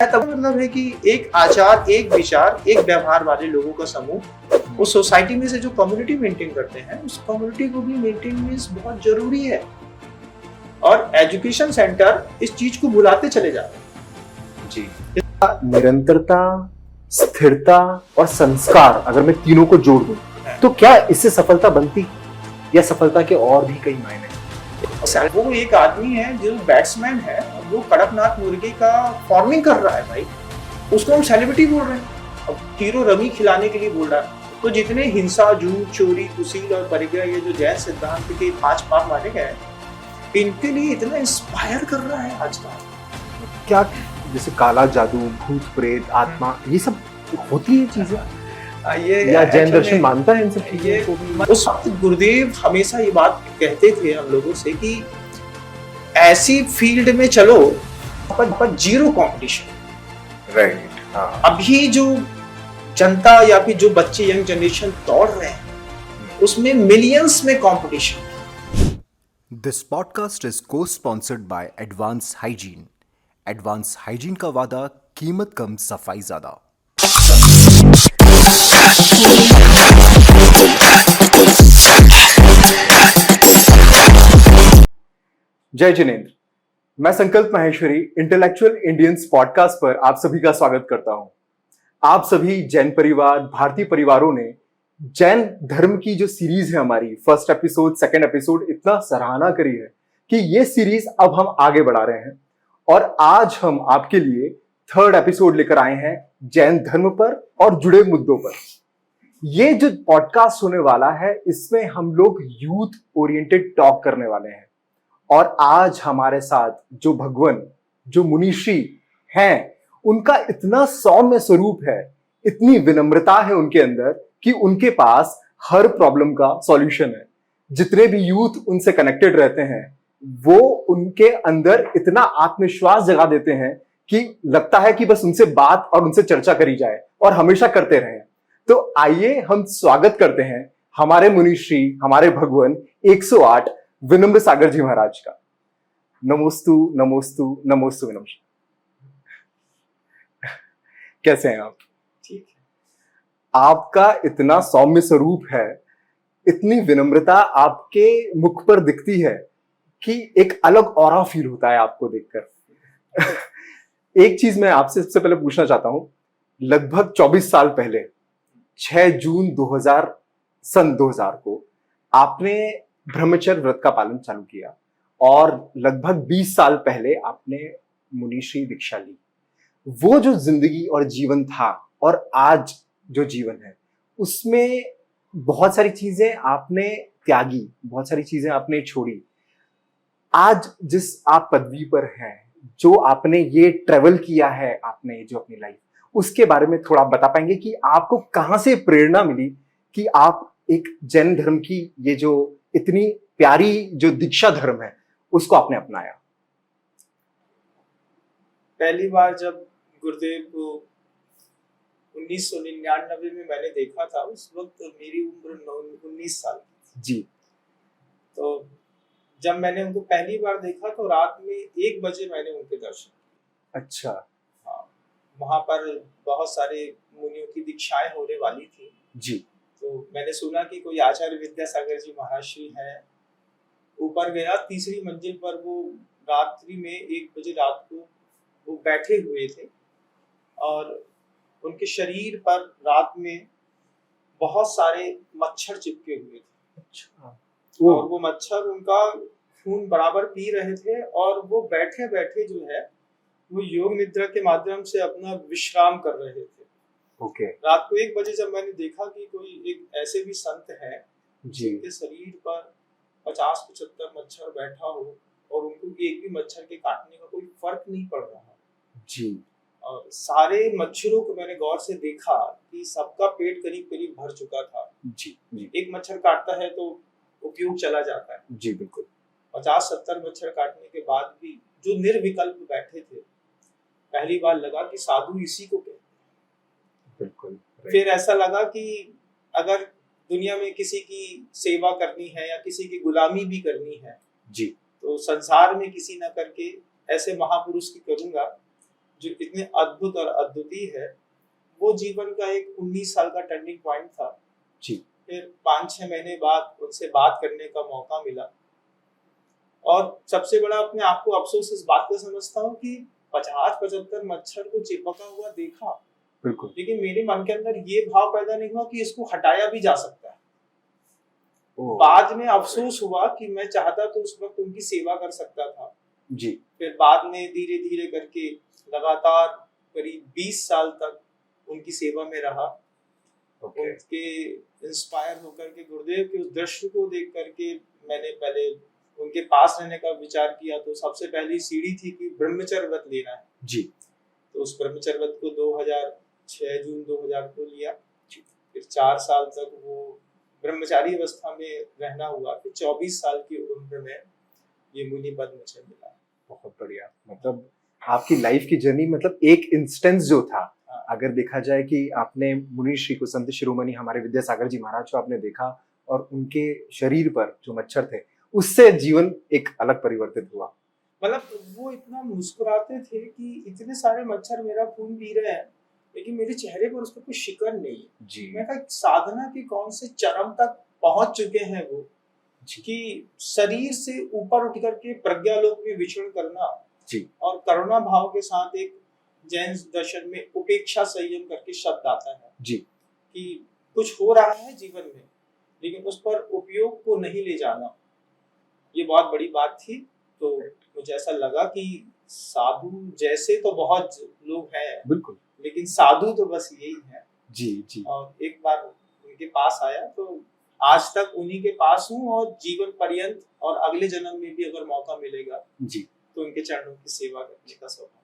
तब मतलब है कि एक आचार, एक विचार, एक व्यवहार वाले लोगों का समूह उस सोसाइटी में से जो कम्युनिटी मेंटेन करते हैं, उस कम्युनिटी को भी मेंटेनेंस बहुत जरूरी है। और एजुकेशन सेंटर इस चीज को भुलाते चले जा रहे हैं। जी, निरंतरता, स्थिरता और संस्कार, अगर मैं तीनों को जोड़ दूं तो क्या इससे सफलता बनती, या सफलता के और भी कई मायने? वो एक आदमी है जो बैट्समैन है, वो कड़कनाथ मुर्गे का फार्मिंग कर रहा है भाई, उसको हम सेलिब्रिटी बोल रहे हैं, अब हीरो रमी खिलाने के लिए बोल रहा है। तो जितने हिंसा, झूठ, चोरी, कुसील और परिग्रह, ये जो जैन सिद्धांत के 5 पाप माने गए, इनके लिए इतना इंस्पायर कर रहा है आज का। क्या जैसे काला जादू, भूत प्रेत, आत्मा, ये सब होती है चीजें, या जैन दर्शन मानता है इन सब चीजों को भी? उस वक्त गुरुदेव हमेशा ये बात कहते थे हम लोगों से कि ऐसी फील्ड में चलो पर जीरो कंपटीशन। राइट, हाँ। अभी जो जनता या फिर जो बच्चे, यंग जनरेशन दौड़ रहे हैं, उसमें मिलियंस में कंपटीशन। दिस पॉडकास्ट इज को sponsored by advance hygiene. Advance hygiene का वादा, कीमत कम, सफाई ज्यादा। जय जिनेंद्र, मैं संकल्प माहेश्वरी इंटेलेक्चुअल इंडियंस पॉडकास्ट पर आप सभी का स्वागत करता हूं। आप सभी जैन परिवार, भारतीय परिवारों ने जैन धर्म की जो सीरीज है हमारी, फर्स्ट एपिसोड, सेकंड एपिसोड, इतना सराहना करी है कि ये सीरीज अब हम आगे बढ़ा रहे हैं। और आज हम आपके लिए थर्ड एपिसोड लेकर आए हैं जैन धर्म पर और जुड़े मुद्दों पर। ये जो पॉडकास्ट होने वाला है, इसमें हम लोग यूथ ओरिएंटेड टॉक करने वाले हैं। और आज हमारे साथ जो भगवान, जो मुनीषी हैं, उनका इतना सौम्य स्वरूप है, इतनी विनम्रता है उनके अंदर कि उनके पास हर प्रॉब्लम का सॉल्यूशन है। जितने भी यूथ उनसे कनेक्टेड रहते हैं, वो उनके अंदर इतना आत्मविश्वास जगा देते हैं कि लगता है कि बस उनसे बात और उनसे चर्चा करी जाए और हमेशा करते रहें। तो आइए हम स्वागत करते हैं हमारे मुनीश्री, हमारे भगवान 108 विनम्र सागर जी महाराज का। नमोस्तु नमोस्तु नमोस्तु विनम्र। कैसे हैं आप? ठीक है। आपका इतना सौम्य स्वरूप है, इतनी विनम्रता आपके मुख पर दिखती है कि एक अलग ऑरा फील होता है आपको देखकर। एक चीज मैं आपसे सबसे पहले पूछना चाहता हूं, लगभग 24 साल पहले 6 जून 2000 को आपने ब्रह्मचर्य व्रत का पालन चालू किया और लगभग 20 साल पहले आपने मुनीश्री दीक्षा ली। वो जो जिंदगी और जीवन था और आज जो जीवन है, उसमें बहुत सारी चीजें आपने त्यागी, बहुत सारी चीजें आपने छोड़ी। आज जिस आप पदवी पर हैं, जो आपने ये ट्रेवल किया है, आपने जो अपनी लाइफ, उसके बारे में थोड़ा बता पाएंगे कि आपको कहां से प्रेरणा मिली कि आप एक जैन धर्म की ये जो इतनी प्यारी जो दीक्षा धर्म है, उसको आपने अपनाया? पहली बार जब गुरुदेव को 1999 में मैंने देखा था, उस वक्त मेरी उम्र 19 साल की जी। तो जब मैंने उनको पहली बार देखा तो रात में 1 बजे मैंने उनके दर्शन। अच्छा। हाँ, वहां पर बहुत सारे मुनियों की दीक्षाएं होने वाली थी जी। तो मैंने सुना कि कोई आचार्य विद्यासागर जी महाराज श्री हैं। ऊपर गया, तीसरी मंजिल पर वो रात्रि में 1 बजे रात को वो बैठे हुए थे और उनके शरीर पर रात में बहुत सारे मच्छर चिपके हुए थे। अच्छा। और वो मच्छर उनका खून बराबर पी रहे थे और वो बैठे बैठे जो है वो योग निद्रा के माध्यम से अपना विश्राम कर रहे थे। ओके। रात को 1 बजे जब मैंने देखा कि कोई एक ऐसे भी संत है जिनके शरीर पर 50-75 मच्छर बैठा हो और उनको एक भी मच्छर के काटने का कोई फर्क नहीं पड़ रहा जी, और सारे मच्छरों को मैंने गौर से देखा कि सबका पेट करीब करीब भर चुका था। जी, जी। एक मच्छर काटता है तो उपयोग चला जाता है। जी, बिल्कुल। 50-70 मच्छर काटने के बाद भी जो निर्विकल्प बैठे थे, पहली बार लगा कि साधु इसी को कहते हैं। बिल्कुल। फिर ऐसा लगा कि अगर दुनिया में किसी की सेवा करनी है या किसी की गुलामी भी करनी है जी, तो संसार में किसी न करके ऐसे महापुरुष की करूंगा जो इतने अद्भुत और अद्वितीय है, वो जीवन का एक 19 साल का टर्निंग पॉइंट था। जी। फिर 5-6 महीने बाद उनसे बात करने का मौका मिला, और सबसे बड़ा अपने आप को अफसोस इस बात का समझता हूँ कि 50-75 मच्छर को चिपका हुआ देखा, बिल्कुल। लेकिन मेरे मन के अंदर ये भाव पैदा नहीं हुआ कि इसको हटाया भी जा सकता है। ओह, बाद में अफसोस हुआ कि मैं चाहता तो उस वक्त उनकी सेवा कर सकता था। जी। फिर बाद में धीरे धीरे करके लगातार करीब 20 साल तक उनकी सेवा में रहा। ओके। उनके इंस्पायर होकर के, गुरुदेव के उस दृश्य को देख करके मैंने पहले उनके पास रहने का विचार किया। तो सबसे पहली सीढ़ी थी कि ब्रह्मचर्य व्रत लेना है। जी। तो उस ब्रह्मचर्य व्रत को 2006 जून 2000 को लिया। फिर 4 साल तक वो ब्रह्मचारी अवस्था में रहना हुआ। फिर 24 साल की उम्र में ये मुनि पद मुझे मिला। बहुत बढ़िया। मतलब आपकी लाइफ की जर्नी, मतलब एक इंस्टेंस जो था, अगर देखा जाए कि आपने मुनि श्री को, संत शिरोमणि हमारे विद्यासागर जी महाराज को आपने देखा और उनके शरीर पर जो मच्छर थे, उससे जीवन एक अलग परिवर्तित हुआ। मतलब वो इतना मुस्कुराते थे कि इतने सारे मच्छर मेरा खून पी रहे हैं, लेकिन मेरे चेहरे पर उसका कोई शिकन नहीं है। जी। मैं कहा साधना के कौन से चरम तक पहुंच चुके हैं वो, कि शरीर से ऊपर उठ करके प्रज्ञालोक में विचरण करना। जी। और करुणा भाव के साथ एक जैन दर्शन में उपेक्षा संयम करके शब्द आता है जी। कि कुछ हो रहा है जीवन में, लेकिन उस पर उपयोग को नहीं ले जाना। ये बहुत बड़ी बात थी। तो मुझे ऐसा लगा कि साधु जैसे तो बहुत लोग हैं, बिल्कुल, लेकिन साधु तो बस यही है। जी। जी। और एक बार उनके पास आया तो आज तक उन्हीं के पास हूँ, और जीवन पर्यंत और अगले जन्म में भी अगर मौका मिलेगा जी। तो उनके चरणों की सेवा करने का सौभाग्य।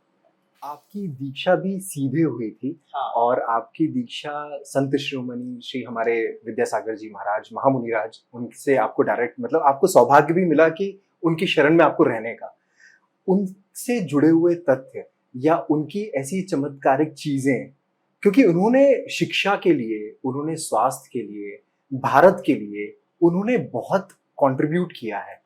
आपकी दीक्षा भी सीधे हुई थी। हाँ। और आपकी दीक्षा संत शिरोमणि श्री हमारे विद्यासागर जी महाराज, महामुनिराज, उनसे आपको डायरेक्ट, मतलब आपको सौभाग्य भी मिला कि उनकी शरण में आपको रहने का। उनसे जुड़े हुए तथ्य या उनकी ऐसी चमत्कारिक चीजें, क्योंकि उन्होंने शिक्षा के लिए, उन्होंने स्वास्थ्य के लिए, भारत के लिए उन्होंने बहुत कंट्रीब्यूट किया है।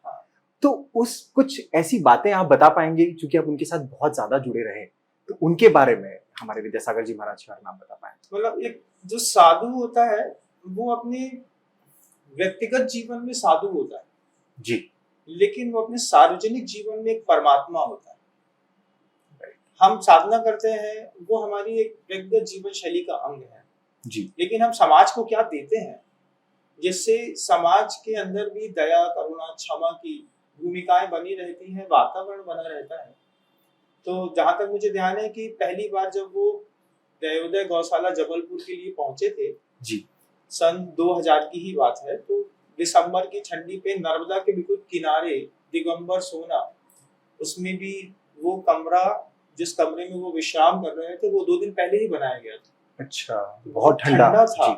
तो उस कुछ ऐसी बातें आप बता पाएंगे, क्योंकि आप उनके साथ बहुत ज्यादा जुड़े रहे, तो उनके बारे में हमारे विद्यासागर जी महाराज के बारे में आप बता पाएं। मतलब एक जो साधु होता है वो अपने व्यक्तिगत जीवन में साधु होता है जी, लेकिन वो अपने सार्वजनिक जीवन में एक परमात्मा होता है। हम साधना करते हैं, वो हमारी एक व्यक्तिगत जीवन शैली का अंग है जी, लेकिन हम समाज को क्या देते हैं, जिससे समाज के अंदर भी दया, करुणा, क्षमा की भूमिकाएं बनी रहती हैं, वातावरण बना रहता है। तो जहां तक मुझे ध्यान है कि पहली बार जब वो दयोदय गौशाला जबलपुर के लिए पहुंचे थे जी, सन 2000 की ही बात है, तो दिसंबर की ठंडी पे नर्मदा के बिल्कुल किनारे दिगंबर सोना, उसमें भी वो कमरा, जिस कमरे में वो विश्राम कर रहे थे, वो 2 दिन पहले ही बनाया गया था। अच्छा, बहुत ठंडा था जी,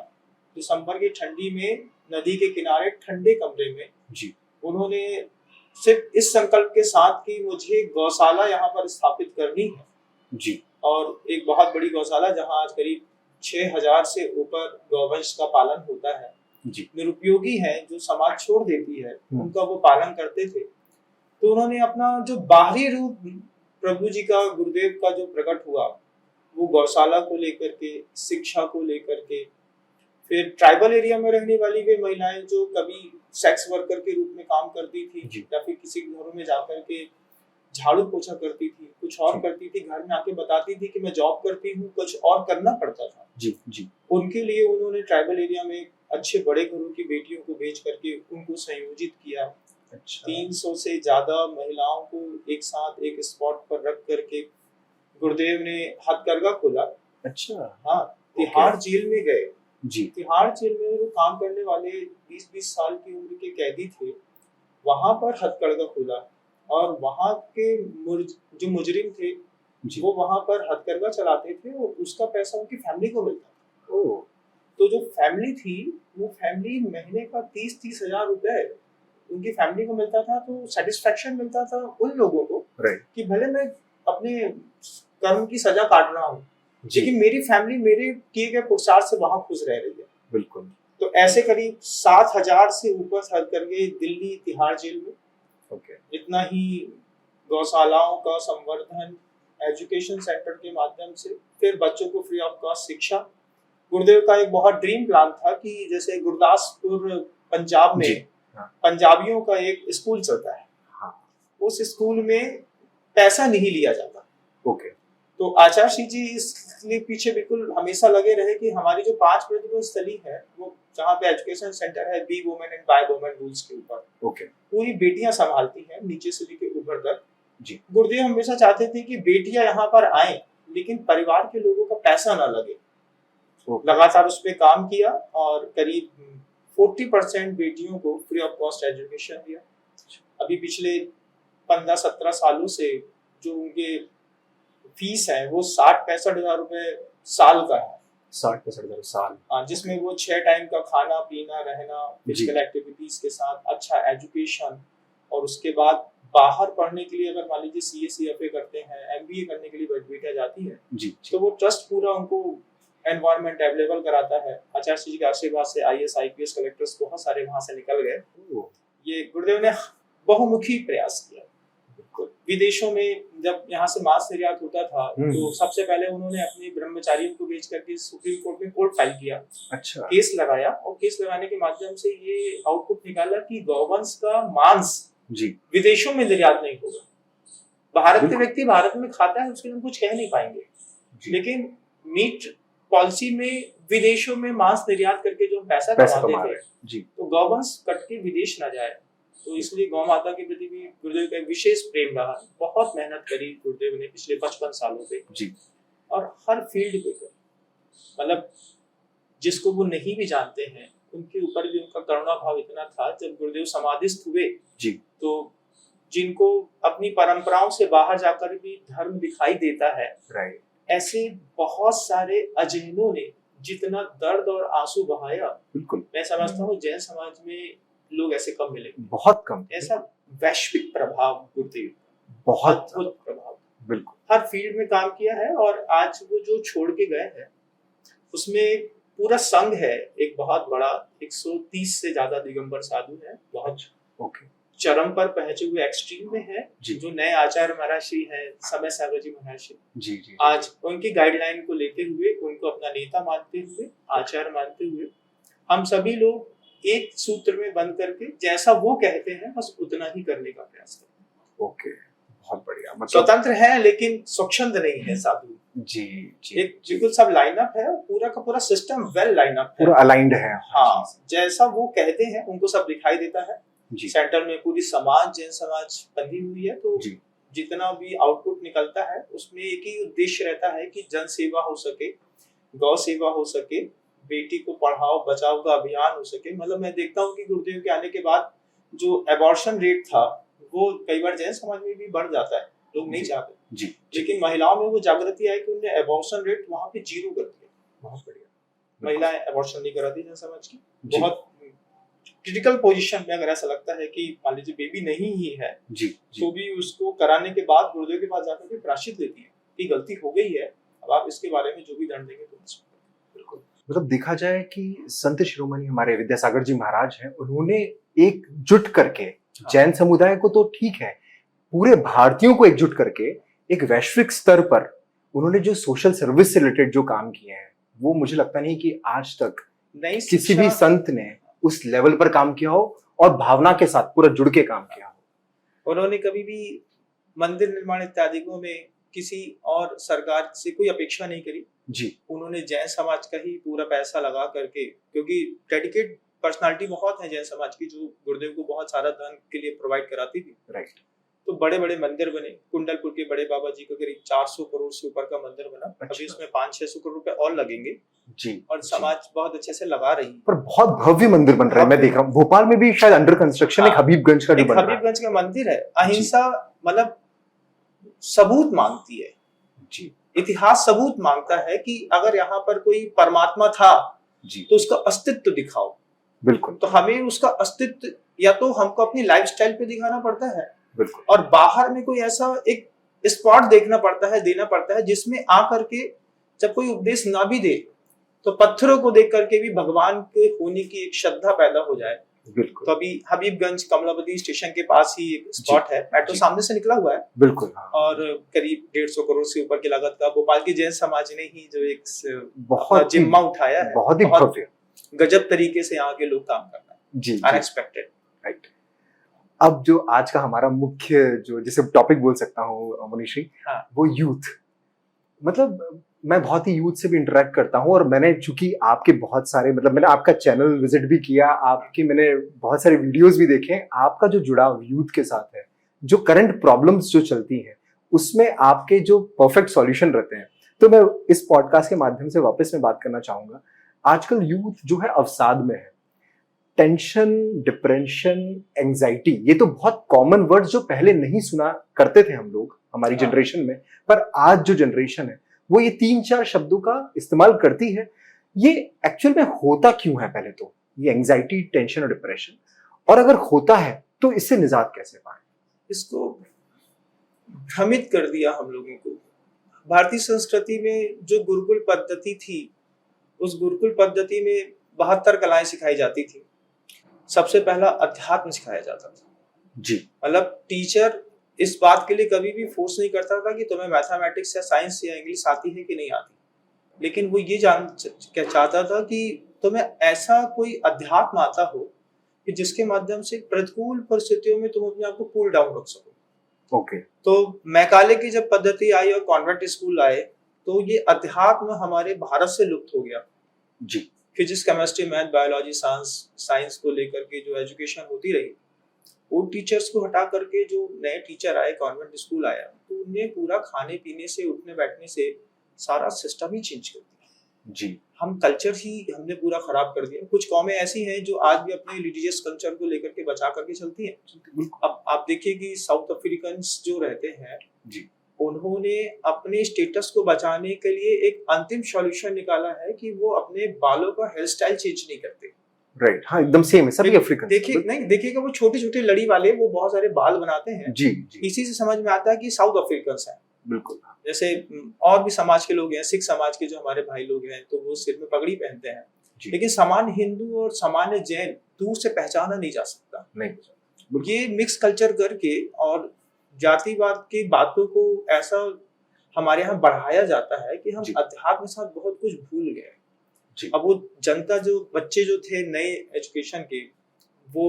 दिसंबर की ठंडी में नदी के किनारे ठंडे कमरे में जी, उन्होंने सिर्फ इस संकल्प के साथ कि मुझे गौशाला यहाँ पर स्थापित करनी है, जी, और एक बहुत बड़ी गौशाला जहाँ आज करीब 6000 से ऊपर गौवंश का पालन होता है, जी, निरुपयोगी है जो समाज छोड़ देती है, उनका वो पालन करते थे। तो उन्होंने अपना जो बाहरी रूप प्रभु जी का, गुरुदेव का जो प्रकट हुआ, वो गौशाला को लेकर के, शिक्षा को लेकर के, फिर ट्राइबल एरिया में रहने वाली वे महिलाएं जो कभी सेक्स वर्कर के रूप में काम करती थी या फिर किसी घरों में जाकर के झाड़ू पोछा करती थी, कुछ और करती थी, घर में आके बताती थी कि मैं जॉब करती हूँ, कुछ और करना पड़ता था जी, जी, उनके लिए उन्होंने ट्राइबल एरिया में अच्छे बड़े घरों की बेटियों को भेज करके उनको संयोजित किया। अच्छा, 300 से ज्यादा महिलाओं को एक साथ एक स्पॉट पर रख करके गुरुदेव ने हथकरघा खोला। अच्छा, हाँ, तिहाड़ जेल में गए जी, तिहाड़ जेल में जो काम करने वाले 20-20 साल की उम्र के कैदी थे, वहां पर हथकरघा खोला, और वहां के जो मुजरिम थे वो वहां पर हथकरघा चलाते थे, और उसका पैसा उनकी फैमिली को मिलता था। ओह, तो जो फैमिली थी, वो फैमिली महीने का 30-30 हजार रुपए उनकी फैमिली को मिलता था। तो सेटिस्फेक्शन मिलता था उन लोगों को कि भले मैं अपने कर्म की सजा काट रहा हूँ, लेकिन मेरी फैमिली मेरे किए गए पुरुषार्थ से वहां खुश रह रही है। बिल्कुल। तो ऐसे करीब 7000 से ऊपर हद करके दिल्ली तिहाड़ जेल में इतना ही गौशालाओं का संवर्धन, एजुकेशन सेंटर के माध्यम से, फिर बच्चों को फ्री ऑफ कॉस्ट शिक्षा। गुरुदेव का एक बहुत ड्रीम प्लान था कि जैसे गुरदासपुर पंजाब में पंजाबियों का एक स्कूल चलता है, उस स्कूल में पैसा नहीं लिया जाता। ओके। तो आचार्य सिंह जी इसलिए पीछे बिल्कुल हमेशा लगे रहे कि हमारी जो 5 प्रतिबंध स्थली है, वो जहाँ पे एजुकेशन सेंटर है, be women and by women rules के ऊपर, ओके, पूरी बेटियां संभालती हैं नीचे से लेकर ऊपर तक जी। गुरुदेव हमेशा चाहते थे कि बेटियां यहाँ पर आए, लेकिन परिवार के लोगों का पैसा ना लगे। लगातार उस पर काम किया और करीब 40% बेटियों को फ्री ऑफ कॉस्ट एजुकेशन दिया। अभी पिछले 15-17 सालों से जो उनके फीस है वो 60-65 हजार रुपए साल का है। 60-65 हजार साल। हाँ, जिसमें वो 6 टाइम का खाना पीना रहना, फिजिकल एक्टिविटीज के साथ अच्छा एजुकेशन, और उसके बाद बाहर पढ़ने के लिए अगर मान लीजिए CA CFA करते हैं, MBA करने के लिए बेटियां जाती है जी, तो वो ट्रस्ट पूरा उनको एनवायरनमेंट अवेलेबल कराता है। आचार्य सिंह जी के आशीर्वाद से IAS IPS कलेक्टर्स बहुत सारे वहां से निकल गए। ये गुरुदेव ने बहुमुखी प्रयास किया। विदेशों में जब यहाँ से मांस निर्यात होता था तो सबसे पहले उन्होंने अपने ब्रह्मचारियों को बेच करके सुप्रीम कोर्ट में कोर्ट फाइल किया, अच्छा, केस लगाया, और केस लगाने के माध्यम से ये आउटपुट निकाला कि गौवंश का मांस जी विदेशों में निर्यात नहीं होगा। भारत के व्यक्ति भारत में खाता है, उसके लिए हम कुछ कह नहीं पाएंगे, लेकिन मीट पॉलिसी में विदेशों में मांस निर्यात करके जो पैसा कमाते थे, तो गौवंश कट के विदेश ना जाए। तो इसलिए गौ माता के प्रति भी गुरुदेव का एक विशेष प्रेम रहा। बहुत मेहनत करी गुरुदेव ने पिछले 55 सालों पे जी, और हर फील्ड पे मतलब जिसको वो नहीं भी जानते हैं उनके ऊपर भी उनका करुणा भाव इतना था। जब गुरुदेव समाधिस्थ हुए जी, तो जिनको अपनी परंपराओं से बाहर जाकर भी धर्म दिखाई देता है, राइट, ऐसे बहुत सारे अजैनों ने जितना दर्द और आंसू बहाया, बिल्कुल मैं समझता हूँ जैन समाज में लोग ऐसे कम मिलेंगे, बहुत कम। ऐसा वैश्विक प्रभाव गुरुदेव, बहुत प्रभाव, बिल्कुल हर फील्ड में काम किया है। और आज वो जो छोड़ के गए हैं उसमें पूरा संघ है एक बहुत बड़ा, 130 से ज्यादा दिगंबर साधु है, बहुत ओके चरम पर पहुंचे हुए एक्सट्रीम में है। जो नए आचार्य महर्षि हैं समय सागर जी महर्षि जी जी, आज उनकी गाइडलाइन को लेते हुए, उनको अपना नेता मानते हुए, आचार्य मानते हुए, हम सभी लोग एक सूत्र में बंद करके जैसा वो कहते हैं बस उतना ही करने का प्रयास करते हैं। ओके, बहुत बढ़िया। मतलब स्वतंत्र है लेकिन स्वच्छंद नहीं है साधु जी जी, एक बिल्कुल सब लाइनअप है, पूरा का पूरा सिस्टम वेल लाइनअप है, पूरा अलाइंड है। हाँ, जैसा वो कहते हैं उनको सब दिखाई देता है जी। सेंटर में पूरी समाज, जैन समाज बंधी हुई है, तो जी, जितना भी आउटपुट निकलता है उसमें एक ही उद्देश्य रहता है कि जन सेवा हो सके, गौ सेवा हो सके, बेटी को पढ़ाओ बचाओ का अभियान हो सके। मतलब मैं देखता हूँ कि गुरुदेव के आने के बाद जो एबॉर्शन रेट था वो कई बार जैन समाज में भी बढ़ जाता है, लोग नहीं चाहते जी, लेकिन महिलाओं में वो जागृति आई कि उन्होंने एबॉर्शन रेट वहाँ पे 0 कर दिया। बहुत बढ़िया, महिलाएं एबॉर्शन नहीं कराती जैन समाज की। बहुत क्रिटिकल पोजीशन में अगर ऐसा लगता है कि मान लीजिए बेबी नहीं ही है जी, तो भी उसको कराने के बाद गुरुदेव के पास जाकर के प्रायश्चित लेती है कि गलती हो गई है, अब आप इसके बारे में जो भी दंड देंगे तो बिल्कुल। मतलब देखा जाए कि संत शिरोमणि हमारे विद्यासागर जी महाराज हैं, उन्होंने एकजुट करके जैन समुदाय को तो ठीक है, पूरे भारतीयों को एकजुट करके एक वैश्विक स्तर पर उन्होंने जो सोशल सर्विस से रिलेटेड जो काम किए हैं, वो मुझे लगता नहीं कि आज तक किसी भी संत ने उस लेवल पर काम किया हो और भावना के साथ पूरा जुड़ के काम किया हो। उन्होंने कभी भी मंदिर निर्माण इत्यादि में किसी और सरकार से कोई अपेक्षा नहीं करी जी। उन्होंने जैन समाज का ही पूरा पैसा लगा करके, क्योंकि डेडिकेट पर्सनालिटी बहुत है जैन समाज की जो गुरुदेव को बहुत सारा धन के लिए प्रोवाइड कराती थी, राइट। तो बड़े बड़े मंदिर बने। कुंडलपुर के बड़े बाबा जी का करीब 400 करोड़ से ऊपर का मंदिर बना। अच्छा। अभी इसमें 500-600 करोड़ रुपए और लगेंगे जी, और समाज बहुत अच्छे से लगा रही है। पर बहुत भव्य मंदिर बन रहा है, मैं देख रहा हूँ भोपाल में भी शायद अंडर कंस्ट्रक्शन एक हबीबगंज का जो बन रहा है। हबीबगंज का मंदिर है। अहिंसा मतलब सबूत मांगती है जी, इतिहास सबूत मांगता है कि अगर यहाँ पर कोई परमात्मा था जी, तो उसका अस्तित्व दिखाओ। बिल्कुल। तो हमें उसका अस्तित्व या तो हमको अपनी लाइफस्टाइल पे दिखाना पड़ता है, बिल्कुल, और बाहर में कोई ऐसा एक स्पॉट देखना पड़ता है, देना पड़ता है, जिसमें आकर के जब कोई उपदेश ना भी दे तो पत्थरों को देख करके भी भगवान के होने की एक श्रद्धा पैदा हो जाए। बिल्कुल तो अभी हबीबगंज कमलापति स्टेशन के पास ही एक स्पॉट है, मेट्रो जी। सामने से निकला हुआ है, बिल्कुल हाँ। और करीब 150 करोड़ से ऊपर की लागत का भोपाल की जैन समाज ने ही जो एक बहुत ही जिम्मा उठाया है, बहुत ही भव्य गजब तरीके से यहाँ के लोग काम कर रहे हैं, जी अनएक्सपेक्टेड। राइट। अब जो आज का हमारा मुख्य जो जिसे टॉपिक बोल सकता हूँ मनीषी, हाँ। वो यूथ। मतलब मैं बहुत ही यूथ से भी इंटरेक्ट करता हूँ, और मैंने चूंकि आपके बहुत सारे मतलब मैंने आपका चैनल विजिट भी किया, आपकी मैंने बहुत सारे वीडियोस भी देखे, आपका जो जुड़ाव यूथ के साथ है, जो करंट प्रॉब्लम्स जो चलती हैं उसमें आपके जो परफेक्ट सॉल्यूशन रहते हैं। तो मैं इस पॉडकास्ट के माध्यम से वापस में बात करना चाहूंगा, आजकल यूथ जो है अवसाद में है, टेंशन, डिप्रेशन, एंजाइटी, ये तो बहुत कॉमन वर्ड जो पहले नहीं सुना करते थे हम लोग हमारी जनरेशन में, पर आज जो जनरेशन है वो ये 3-4 शब्दों का इस्तेमाल करती है। ये एक्चुअल में होता क्यों है? पहले तो ये एंजाइटी, टेंशन और डिप्रेशन, और अगर होता है तो इससे निजात कैसे पाए? इसको भ्रमित कर दिया हम लोगों को। भारतीय संस्कृति में जो गुरुकुल पद्धति थी, उस गुरुकुल पद्धति में 72 कलाएं सिखाई जाती थी। सबसे पहला अध्यात्म सिखाया जाता था जी। मतलब टीचर इस बात के लिए कभी भी फोर्स नहीं करता था कि तुम्हें मैथमेटिक्स या साइंस या इंग्लिश आती है कि नहीं आती, लेकिन वो ये जान क्या चाहता था कि तुम्हें ऐसा कोई अध्यात्म आता हो कि जिसके माध्यम से प्रतिकूल परिस्थितियों में तुम अपने आप को कूल डाउन रख सको। ओके। तो मैकाले की जब पद्धति आई और कॉन्वेंट स्कूल आए, तो ये अध्यात्म हमारे भारत से लुप्त हो गया। जी। Physics, chemistry, math, biology, science को लेकर के जो एजुकेशन होती रही, वो टीचर्स को हटा करके जो नए टीचर आए, कॉन्वेंट स्कूल आया, तो उन्हें पूरा खाने पीने से, उठने बैठने से सारा सिस्टम ही चेंज कर दिया। जी। हम कल्चर ही हमने पूरा खराब कर दिया। कुछ कौमें ऐसी हैं जो आज भी अपने रिलीजियस कल्चर को लेकर के बचा करके चलती हैं। अब आप देखिए कि साउथ अफ्रीकन जो रहते हैं जी, उन्होंने अपने स्टेटस को बचाने के लिए एक अंतिम सॉल्यूशन निकाला है कि वो अपने बालों का हेयर स्टाइल चेंज नहीं करते। राइट, हाँ एकदम सेम है सभी अफ्रीकन। देखिएगा वो छोटे-छोटे लड़ी वाले वो बहुत सारे बाल बनाते हैं। जी, जी। इसी से समझ में आता है कि साउथ अफ्रीकन हैं। बिल्कुल। जैसे और भी समाज के लोग हैं, सिख समाज के जो हमारे भाई लोग हैं, तो वो सिर में पगड़ी पहनते हैं। लेकिन सामान्य हिंदू और सामान्य जैन दूर से पहचाना नहीं जा सकता। नहीं, ये मिक्स कल्चर करके और जातिवाद की बातों को ऐसा हमारे यहाँ बढ़ाया जाता है कि हम अध्यात्म के साथ बहुत कुछ भूल गए। अब वो जनता, जो बच्चे जो थे नए एजुकेशन के, वो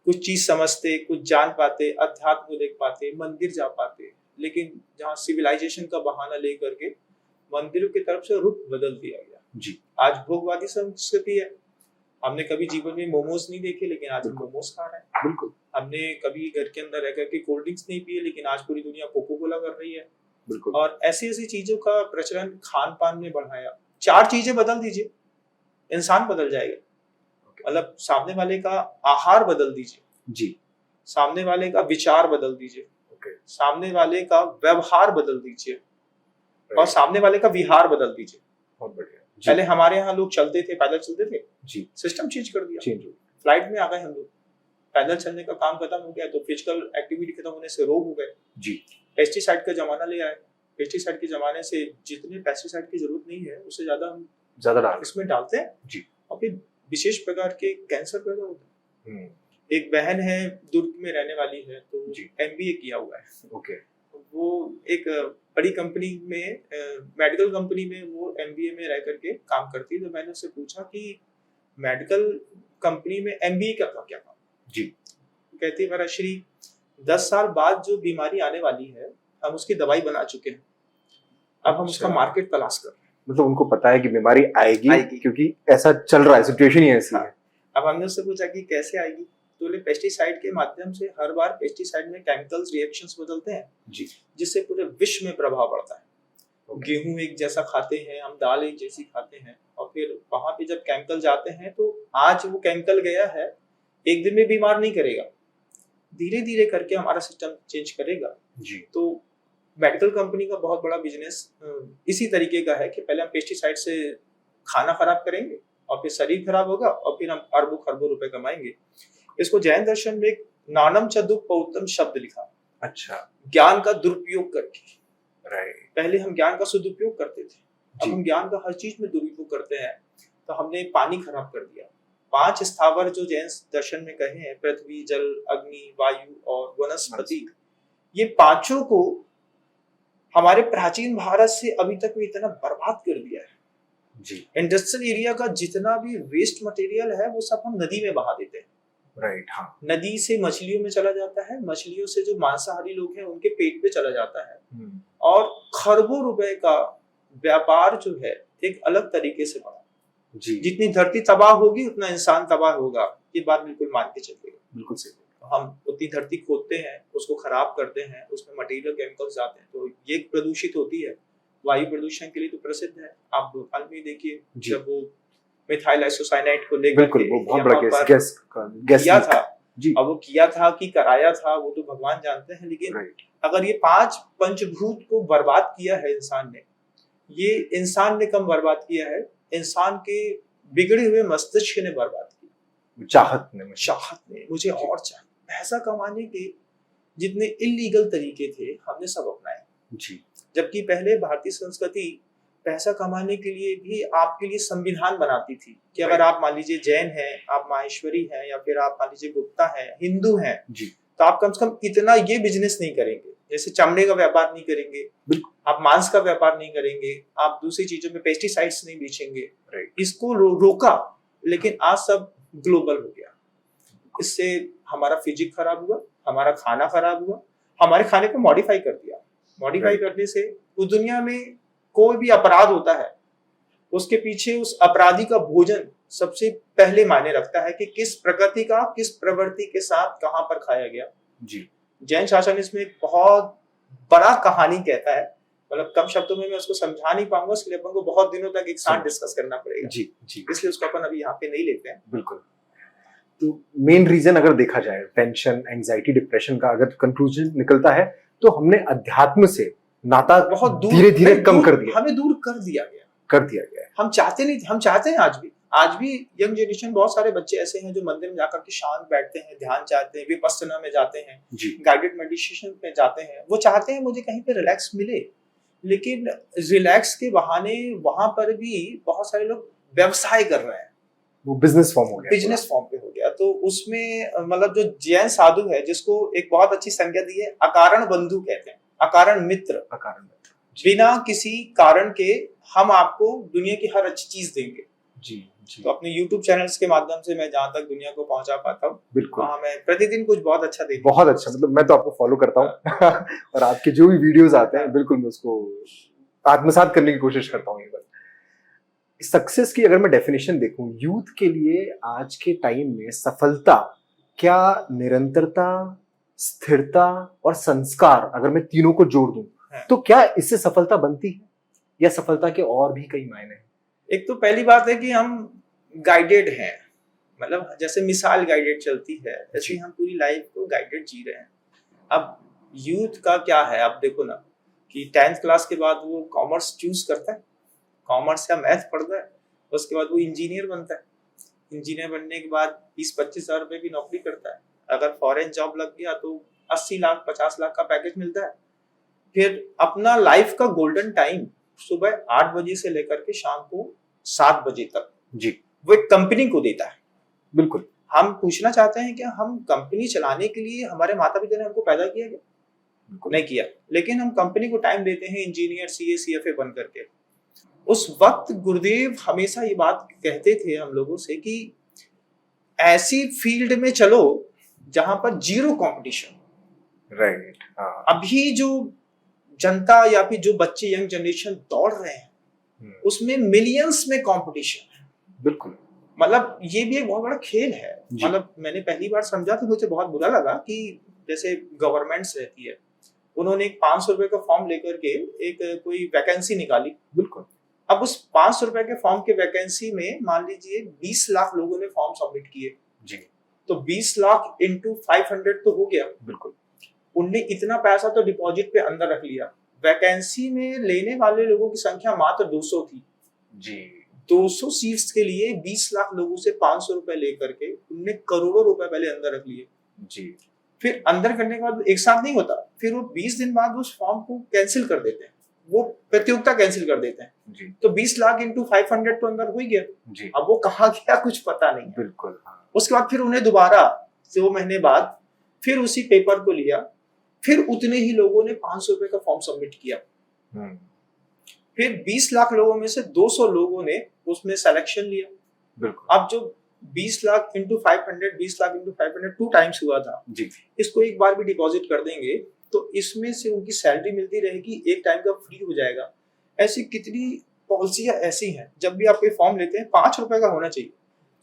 कुछ चीज समझते, कुछ जान पाते, अध्यात्म को देख पाते, मंदिर जा पाते, लेकिन जहाँ सिविलाइजेशन का बहाना लेकर के मंदिरों की तरफ से रुख बदल दिया गया। जी। आज भोगवादी संस्कृति है। हमने कभी जीवन में मोमोज नहीं देखे, लेकिन आज हम मोमोज खा रहे हैं। बिल्कुल। हमने कभी घर के अंदर रह करके कोल्ड ड्रिंक्स नहीं पिए, लेकिन आज पूरी दुनिया कोको कोला कर रही है। बिल्कुल। और ऐसी ऐसी चीजों का प्रचलन खान पान में बढ़ाया। 4 चीजें बदल दीजिए, इंसान बदल जाएगा। मतलब सामने वाले का आहार बदल दीजिए, जी, सामने वाले का विचार बदल दीजिए, सामने वाले का व्यवहार बदल दीजिए, और सामने वाले का विहार बदल दीजिए। बहुत बढ़िया। पहले हमारे यहाँ लोग चलते थे, पैदल चलते थे, जी, सिस्टम चेंज कर दिया, चेंज हो, फ्लाइट में आ गए हम लोग, पैदल चलने का काम खत्म हो गया, तो फिजिकल एक्टिविटी खत्म होने से रोग हो गए। जी। पेस्टिसाइड का जमाना ले आए। पेस्टिसाइड के जमाने से जितने पेस्टिसाइड की जरूरत नहीं है उससे ज्यादा इसमें डालते हैं, जी, और फिर विशेष प्रकार के कैंसर पैदा होते हैं। एक बहन है, दुर्ग में रहने वाली है, तो MBA किया हुआ है। ओके। वो एक बड़ी कंपनी में, मेडिकल कंपनी में वो MBA में रह करके काम करती है। तो मैंने उससे पूछा कि मेडिकल कंपनी में MBA का क्या काम? जी। कहती है, मेरा श्री 10 साल बाद जो बीमारी आने वाली है, हम उसकी दवाई बना चुके हैं, अब हम उसका मार्केट तलाश कर रहे हैं। मतलब उनको पता है कि बीमारी आएगी क्योंकि ऐसा चल रहा है, सिचुएशन ही ऐसी है। अब हमने उससे पूछा कि कैसे आएगी, तो बोले पेस्टिसाइड के माध्यम से। हर बार पेस्टिसाइड में केमिकल्स रिएक्शंस बदलते हैं, जी, जिससे पूरे विश्व में प्रभाव पड़ता है। गेहूं एक जैसा खाते हैं हम, दाल एक जैसी खाते हैं, और फिर वहां पे जब केमिकल जाते हैं, तो आज वो केमिकल गया है, एक दिन में बीमार नहीं करेगा, धीरे धीरे करके हमारा सिस्टम चेंज करेगा। जी। तो मेडिकल कंपनी का बहुत बड़ा बिजनेस इसी तरीके का है कि पहले हम पेस्टिसाइड से खाना खराब करेंगे, और फिर शरीर खराब होगा, और फिर हम अरबों खरबों रुपए कमाएंगे। इसको जैन दर्शन में एक नानम चतुपौतम शब्द लिखा। अच्छा। ज्ञान का दुरुपयोग करके। राइट। पहले हम ज्ञान का सदुपयोग करते थे, अब हम ज्ञान का हर चीज में दुरुपयोग करते हैं। तो हमने पानी खराब कर दिया, 5 स्थावर जो जैन दर्शन में कहे हैं, पृथ्वी, जल, अग्नि, वायु और वनस्पति, ये पांचों को हमारे प्राचीन भारत से अभी तक में इतना बर्बाद कर दिया है। जी इंडस्ट्रियल एरिया का जितना भी वेस्ट मटेरियल है वो सब हम नदी में बहा देते हैं। राइट, हाँ। नदी से मछलियों में चला जाता है, मछलियों से जो मांसाहारी लोग हैं उनके पेट पे चला जाता है, और खरबों रुपए का व्यापार जो है एक अलग तरीके से बढ़ा। जी, जितनी धरती तबाह होगी उतना इंसान तबाह होगा, ये बात बिल्कुल मान के चलिए। बिल्कुल सही। हम उतनी धरती खोदते हैं, उसको खराब करते हैं, उसमें मटेरियल केमिकल्स जाते हैं, तो ये प्रदूषित होती है। वायु प्रदूषण के लिए तो प्रसिद्ध है, आप भोपाल में देखिए जब वो मिथाइल आइसोसाइनाइड को लेकर बिल्कुल, वो बहुत बड़ा गैस किया था जी। अब वो किया था कि कराया था वो तो भगवान जानते हैं, लेकिन अगर ये 5 पंचभूत को बर्बाद किया है इंसान ने, ये इंसान ने कम बर्बाद किया है, इंसान के बिगड़े हुए मस्तिष्क ने बर्बाद किया। चाहत ने मुझे और चाहिए। पैसा कमाने के जितने इलीगल तरीके थे हमने सब अपनाए जी। जबकि पहले भारतीय संस्कृति पैसा कमाने के लिए भी आपके लिए संविधान बनाती थी कि अगर आप मान लीजिए जैन हैं, आप माहेश्वरी हैं, या फिर आप मान लीजिए गुप्ता हैं, हिंदू हैं जी, तो आप कम से कम इतना ये बिजनेस नहीं करेंगे, जैसे चमड़े का व्यापार नहीं करेंगे, आप मांस का व्यापार नहीं करेंगे, आप दूसरी चीजों में पेस्टिसाइड्स नहीं बेचेंगे। इसको रोका, लेकिन आज सब ग्लोबल हो गया। इससे हमारा फिजिक खराब हुआ, हमारा खाना खराब हुआ, हमारे खाने को मॉडिफाई कर दिया। मॉडिफाई करने से उस दुनिया में कोई भी अपराध होता है, उसके पीछे उस अपराधी का भोजन सबसे पहले मायने रखता है कि किस प्रकृति का किस प्रवृत्ति के साथ कहां पर खाया गया जी। जैन शासन इसमें एक बहुत बड़ा कहानी कहता है, मतलब कम शब्दों में मैं उसको समझा नहीं पाऊंगा, इसलिए अपन को बहुत दिनों तक एक साथ डिस्कस करना पड़ेगा जी जी, इसलिए उसको अपन अभी यहाँ पे नहीं लेते हैं। बिल्कुल। तो मेन रीजन अगर देखा जाए टेंशन, एंजाइटी, डिप्रेशन का अगर कंक्लूजन निकलता है तो हमने अध्यात्म से नाता बहुत धीरे धीरे कम कर दिया, हमें दूर कर दिया गया। हम चाहते नहीं, हम चाहते हैं आज भी यंग जनरेशन, बहुत सारे बच्चे ऐसे हैं जो मंदिर में जाकर के शांत बैठते हैं, ध्यान चाहते हैं, विपस्सना में जाते हैं, गाइडेड मेडिटेशन में जाते हैं, वो चाहते हैं मुझे कहीं पे रिलैक्स मिले, लेकिन रिलैक्स के बहाने वहां पर भी बहुत सारे लोग व्यवसाय कर रहे हैं, वो बिजनेस फॉर्म पे हो गया। तो उसमें मतलब जो जैन साधु है, जिसको एक बहुत अच्छी संज्ञा दी है, अकारण बंधु कहते हैं, अकारण मित्र, बिना किसी कारण के हम आपको दुनिया की हर अच्छी चीज देंगे जी। तो अपने YouTube चैनल्स के माध्यम से मैं जहाँ तक दुनिया को पहुंचा पाता हूँ, बिल्कुल मैं प्रतिदिन कुछ बहुत अच्छा देता हूँ। बहुत अच्छा, मतलब मैं तो आपको फॉलो करता हूँ और आपके जो भी वीडियोस आते हैं बिल्कुल मैं उसको आत्मसात करने की कोशिश करता हूँ। सक्सेस की अगर मैं डेफिनेशन देखूं यूथ के लिए आज के टाइम में, सफलता क्या निरंतरता, स्थिरता और संस्कार, अगर मैं तीनों को जोड़ दूं तो क्या इससे सफलता बनती है, या सफलता के और भी कई मायने हैं? एक तो पहली बात है कि हम गाइडेड हैं, मतलब जैसे मिसाल गाइडेड चलती है, ऐसे हम पूरी लाइफ को गाइडेड जी रहे हैं। अब यूथ का क्या है, आप देखो ना कि 10th क्लास के बाद वो कॉमर्स चूज करता है, कॉमर्स या मैथ पढ़ता है, उसके बाद वो इंजीनियर बनता है, इंजीनियर बनने के बाद 20-25 हज़ार रुपए की नौकरी करता है, अगर फॉरेन जॉब लग गया तो 80 लाख 50 लाख का पैकेज मिलता है। फिर अपना लाइफ का गोल्डन टाइम सुबह 8 बजे से लेकर के शाम को 7 बजे तक जी वो एक कंपनी को देता है। बिल्कुल। हम पूछना चाहते हैं कि हम कंपनी चलाने के लिए हमारे माता पिता ने हमको पैदा किया क्या? नहीं किया, लेकिन हम कंपनी को टाइम देते हैं इंजीनियर, सीए, सीएफए बन करके। उस वक्त गुरुदेव हमेशा ये बात कहते थे हम लोगों से कि ऐसी फील्ड में चलो जहां पर जीरो कंपटीशन। राइट। अभी जो जनता या फिर जो बच्चे, यंग जनरेशन दौड़ रहे हैं, उसमें मिलियंस में कंपटीशन है। बिल्कुल। मतलब ये भी एक बहुत बड़ा खेल है। मतलब मैंने पहली बार समझा तो मुझे बहुत बुरा लगा कि जैसे गवर्नमेंट्स रहती है, उन्होंने एक 500 रुपए का फॉर्म लेकर के एक कोई वैकेंसी निकाली। बिल्कुल। अब उस 500 रुपए के फॉर्म के वैकेंसी में मान लीजिए 20 लाख लोगों ने फॉर्म सबमिट किए जी, तो 20 लाख इंटू 500 तो हो गया। बिल्कुल। उनने इतना पैसा तो डिपॉजिट पे अंदर रख लिया। वैकेंसी में लेने वाले लोगों की संख्या मात्र 200 थी जी। 200 सीट्स के लिए 20 लाख लोगों से 500 रुपए लेकर के उनने करोड़ों रुपए पहले अंदर रख लिए जी। फिर अंदर करने के बाद एक साथ नहीं होता, फिर वो 20 दिन बाद उस फॉर्म को कैंसिल कर देते हैं। वो प्रतियोगिता कैंसिल कर देते हैं। जी तो 20 लाख इंटू 500 तो अंदर हो ही गया। जी अब वो कहाँ गया कुछ पता नहीं है। बिल्कुल। हाँ। उसके बाद फिर उन्हें दोबारा 2 महीने बाद फिर उसी पेपर को लिया, फिर उतने ही लोगों ने 500 रुपए का फॉर्म सबमिट किया। फिर 20 लाख लोगों में से 200 लोगों ने उसमें सिलेक्शन लिया। बिल्कुल। अब जो 20 lakh into 500, 20 lakh into 500 2 times हुआ था। जी इसको एक बार भी डिपॉजिट कर देंगे तो इसमें से उनकी सैलरी मिलती रहेगी, एक टाइम का फ्री हो जाएगा। ऐसी कितनी पॉलिसियां ऐसी हैं। जब भी आप कोई फॉर्म लेते हैं 5 रुपए का होना चाहिए।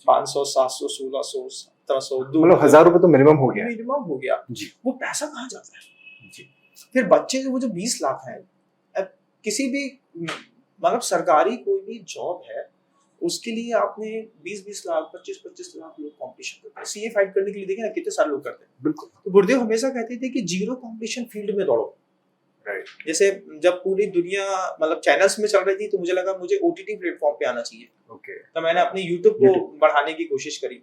500, 700, 1600, 1700, मतलब 1000 रुपए तो मिनिमम हो गया। मिनिमम हो गया। जी वो पैसा कहाँ जाता है? जी फिर बच्चे वो जो 20 लाख है, अब किसी भी मतलब सरकारी कोई भी जॉब है उसके लिए आपने 20-20 लाख, 25-25 लाख लोग कंपटीशन करते हैं। सीए फाइट करने के लिए देखिए ना कितने सारे लोग करते हैं। बिल्कुल। तो गुरुदेव हमेशा कहते थे कि जीरो कंपटीशन फील्ड में दौड़ो। राइट। जैसे जब पूरी दुनिया मतलब चैनल्स में चल रही थी तो मुझे लगा मुझे ओटीटी प्लेटफॉर्म पे आना चाहिए। ओके। तो मैंने अपने यूट्यूब को बढ़ाने की कोशिश करी।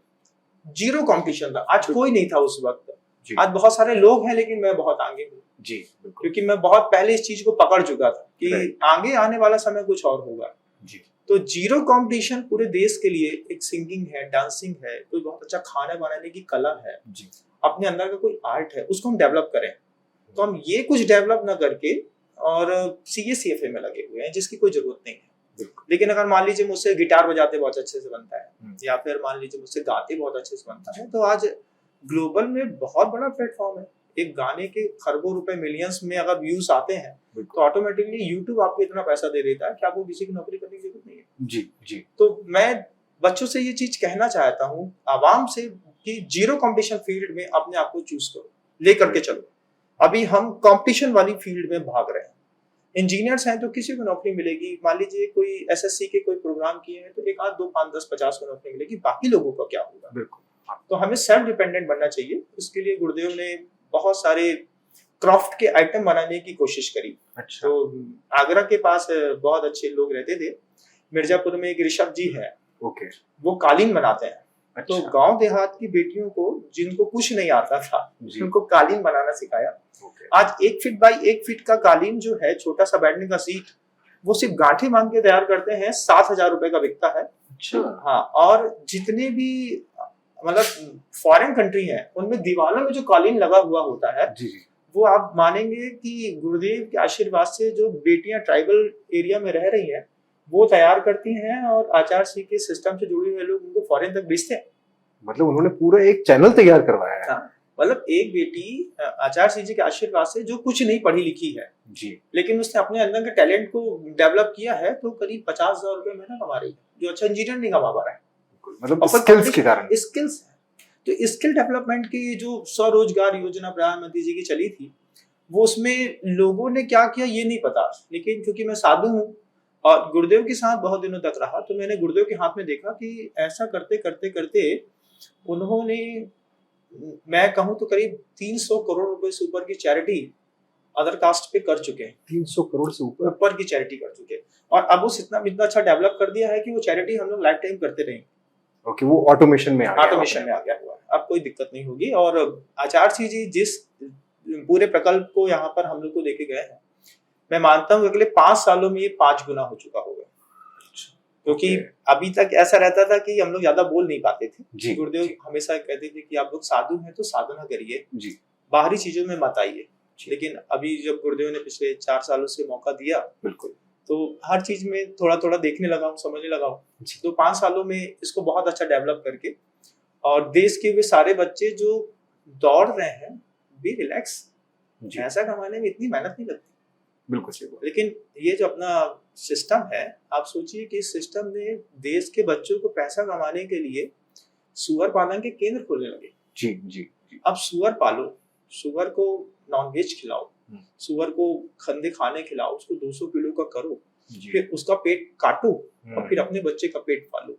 जीरो कंपटीशन था, आज कोई नहीं था उस वक्त। आज बहुत सारे लोग हैं लेकिन मैं बहुत आगे हूँ। जी बिल्कुल। क्योंकि मैं बहुत पहले इस चीज को पकड़ चुका था कि आगे आने वाला समय कुछ और होगा। जी। तो जीरो कंपटीशन पूरे देश के लिए एक सिंगिंग है, डांसिंग है, कोई बहुत अच्छा खाना बनाने की कला है, जी। अपने अंदर का कोई आर्ट है, उसको हम डेवलप करें। तो हम ये कुछ डेवलप ना करके और सीए सीएफए में लगे हुए हैं जिसकी कोई जरूरत नहीं है। लेकिन अगर मान लीजिए मुझसे गिटार बजाते बहुत अच्छे से बनता है या फिर मान लीजिए मुझसे गाते बहुत अच्छे से बनता है, तो आज ग्लोबल में बहुत बड़ा प्लेटफॉर्म है। एक गाने के खरबों रुपए, मिलियंस में अगर व्यूज आते हैं तो ऑटोमेटिकली यूट्यूब आपको इतना पैसा दे देता है कि आपको किसी की नौकरी करने की जरूरत नहीं है। जी जी। तो मैं बच्चों से ये चीज कहना चाहता हूँ, आवाम से, कि जीरो कंपटीशन फील्ड में अपने आप को चूज करो, लेकर के चलो। अभी हम कंपटीशन वाली फील्ड में भाग रहे हैं। इंजीनियर्स हैं तो किसी को नौकरी मिलेगी, मान लीजिए कोई एसएससी के कोई प्रोग्राम किए हैं तो 1 आध 2 5 10 50 को नौकरी मिलेगी, बाकी लोगों का क्या होगा? बिल्कुल। तो हमें सेल्फ डिपेंडेंट बनना चाहिए। इसके लिए गुरुदेव ने बहुत सारे क्राफ्ट के आइटम बनाने की कोशिश करी। अच्छा। तो आगरा के पास बहुत अच्छे लोग रहते थे। मिर्जापुर में एक ऋषभ जी है, ओके। वो कालीन बनाते हैं। अच्छा। तो गांव देहात की बेटियों को जिनको कुछ नहीं आता था उनको कालीन बनाना सिखाया। ओके। आज 1 फीट बाई 1 फीट का कालीन जो है, छोटा सा बैठने का सीट, वो सिर्फ गांठे बांध के तैयार करते हैं, 7,000 रुपए का बिकता है। अच्छा। हाँ, और जितने भी मतलब फॉरेन कंट्री है उनमें दीवारों में जो कालीन लगा हुआ होता है, जी। वो आप मानेंगे कि गुरुदेव के आशीर्वाद से जो बेटियां ट्राइबल एरिया में रह रही हैं वो तैयार करती हैं और आचार-सी के सिस्टम से जुड़े हुए लोग उनको फॉरेन तक भेजते हैं। मतलब उन्होंने पूरा एक चैनल तैयार करवाया है। हाँ, मतलब एक बेटी आचार जी के आशीर्वाद से जो कुछ नहीं पढ़ी लिखी है जी, लेकिन उसने अपने अंदर के टैलेंट को डेवलप किया है, तो करीब 50,000 रुपए महीना कमा रही है, जो अच्छा इंजीनियर नहीं कमा पा रहा है। मतलब स्किल्स के कारण। स्किल्स है। तो स्किल डेवलपमेंट की जो स्वरोजगार योजना प्रधानमंत्री जी की चली थी, वो उसमें लोगों ने क्या किया ये नहीं पता, लेकिन क्योंकि मैं साधु हूँ और गुरुदेव के साथ बहुत दिनों तक रहा, तो मैंने गुरुदेव के हाथ में देखा कि ऐसा करते करते करते उन्होंने, मैं कहूँ तो करीब 300 करोड़ रुपए से ऊपर की चैरिटी अदर कास्ट पे कर चुके हैं। 300 करोड़ से ऊपर की चैरिटी कर चुके हैं, और अब उस इतना अच्छा डेवलप कर दिया है कि वो चैरिटी हम लोग लाइफ टाइम करते रहेंगे। ओके, वो ऑटोमेशन में आ गया। ऑटोमेशन में आ गया हुआ है, अब कोई दिक्कत नहीं होगी। और आचार्य जी जिस पूरे प्रकल्प को यहाँ पर हम लोग को लेके गए हैं, मैं मानता हूँ अगले 5 सालों में ये 5 गुना हो चुका होगा। क्योंकि अभी तक ऐसा रहता था कि हम लोग ज्यादा बोल नहीं पाते थे। गुरुदेव हमेशा कहते थे कि आप लोग साधु हैं तो साधना करिए, बाहरी चीजों में मत आइए। लेकिन अभी जब गुरुदेव ने पिछले 4 सालों से मौका दिया, बिल्कुल, तो हर चीज में थोड़ा थोड़ा देखने लगा हूँ, समझने लगा हूँ। तो 5 सालों में इसको बहुत अच्छा डेवलप करके, और देश के वे सारे बच्चे जो दौड़ रहे हैं, बी रिलैक्स, पैसा कमाने में इतनी मेहनत नहीं लगती। बिल्कुल। लेकिन ये जो अपना सिस्टम है, आप सोचिए कि इस सिस्टम ने देश के बच्चों को पैसा कमाने के लिए सुअर पालन के केंद्र खोलने लगे। जी। अब सुअर पालो, सुअर को नॉनवेज खिलाओ, सुअर को खंडे खाने खिलाओ, उसको 200 किलो का करो, फिर उसका पेट काटो और फिर अपने बच्चे का पेट पालो।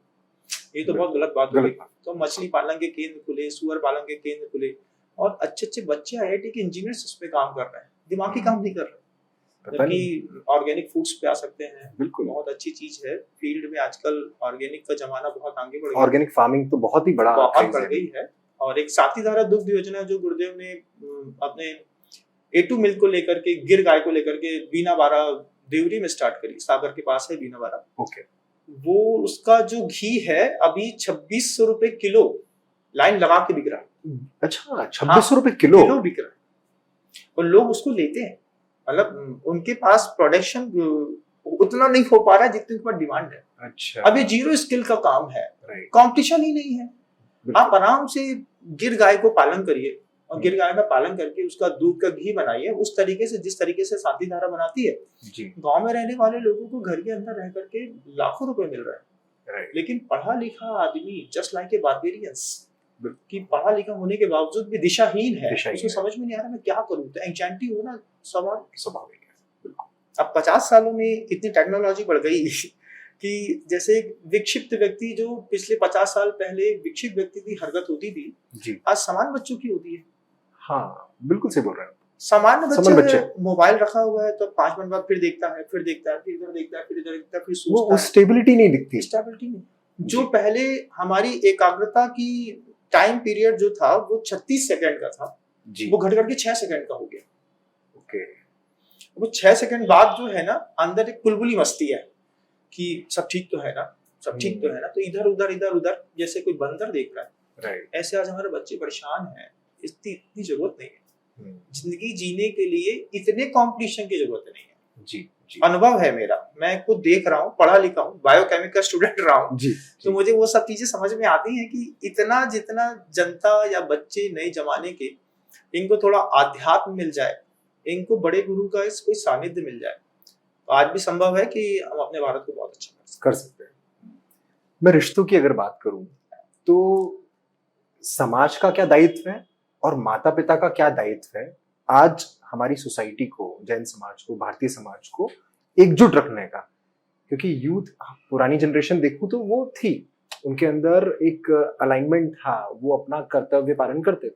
ये तो बहुत गलत बात होगी। तो मछली पालन के केंद्र खुले, सुअर पालन के केंद्र खुले, और अच्छे बच्चे IIT के इंजीनियर्स उस पे काम कर रहे हैं, दिमागी काम नहीं कर रहे। जबकि ऑर्गेनिक फूड्स पे आ सकते हैं। बिल्कुल, बहुत अच्छी चीज है। फील्ड में आजकल ऑर्गेनिक का जमाना बहुत आगे बढ़ गया। ऑर्गेनिक फार्मिंग तो बहुत ही बढ़ गई है। और एक साथीधारा दुग्ध योजना जो गुरुदेव ने अपने A2 मिल्क को लेकर के, गिर गाय को लेकर के, बीना 12 देवरी में स्टार्ट करी, सागर के पास है बीनावाड़ा। ओके। वो उसका जो घी है अभी 2600 रुपए किलो लाइन लगा के बिक रहा है। अच्छा, 2600 रुपए किलो किलो बिक रहा है और लोग उसको लेते हैं। मतलब उनके पास प्रोडक्शन उतना नहीं हो पा रहा है जितनी उनके पास डिमांड है। अच्छा, अब ये जीरो स्किल का काम है, राइट। कंपटीशन ही नहीं है। आप आराम से गिर गाय को पालन करिए और गिर गाय का पालन करके उसका दूध का घी बनाइए उस तरीके से जिस तरीके से शांति धारा बनाती है। जी, गांव में रहने वाले लोगों को घर के अंदर रह करके लाखों रुपए मिल रहा है, राइट। लेकिन पढ़ा लिखा आदमी जस्ट लाइक ए बार्बेरियंस कि पढ़ा लिखा होने के बावजूद भी दिशाहीन है, उसको समझ में नहीं आ रहा मैं क्या करूं। तो एंजाइटी होना स्वाभाविक है। अब 50 सालों में इतनी टेक्नोलॉजी बढ़ गई कि जैसे विक्षिप्त व्यक्ति जो पिछले 50 साल पहले विक्षिप्त व्यक्ति की हरकत होती थी जी, आज सामान्य बच्चों की होती है। हाँ, बिल्कुल सही बोल रहे हैं। सामान्य सामान्य बच्चा बच्चे। मोबाइल रखा हुआ है तो 5 मिनट बाद फिर देखता है, फिर देखता है, फिर इधर देखता है, फिर इधर देखता है, फिर वो सोचता है। स्टेबिलिटी नहीं दिखती। स्टेबिलिटी नहीं। जो पहले हमारी एकाग्रता की टाइम पीरियड जो था वो 36 सेकंड का था, जी, वो घट करके 6 सेकंड का हो गया। ओके। वो 6 सेकंड बाद जो है ना अंदर एक कुलबुली मस्ती है कि सब ठीक तो है ना, सब ठीक तो है ना, तो इधर उधर जैसे कोई बंदर देख रहा है, राइट। ऐसे आज हमारे बच्चे परेशान हैं। इतनी जरूरत नहीं है जिंदगी जीने के लिए, इतने कंपटीशन की जरूरत नहीं है। जी, जी, अनुभव है मेरा, मैं खुद देख रहा हूँ, पढ़ा लिखा हूँ, बायोकेमिकल स्टूडेंट रहा हूँ, जी, तो मुझे वो सब चीजें समझ में आती हैं कि इतना जितना जनता या बच्चे नए जमाने के इनको थोड़ा आध्यात्म मिल जाए, इनको बड़े गुरु का कोई सानिध्य मिल जाए, तो आज भी संभव है कि हम अपने भारत को बहुत अच्छा कर सकते हैं। मैं रिश्तों की अगर बात करूं तो समाज का क्या दायित्व है और माता पिता का क्या दायित्व है आज हमारी सोसाइटी को, जैन समाज को, भारतीय समाज को एकजुट रखने का? क्योंकि यूथ, पुरानी जनरेशन देखूं तो वो थी, उनके अंदर एक अलाइनमेंट था, वो अपना कर्तव्य पालन करते थे।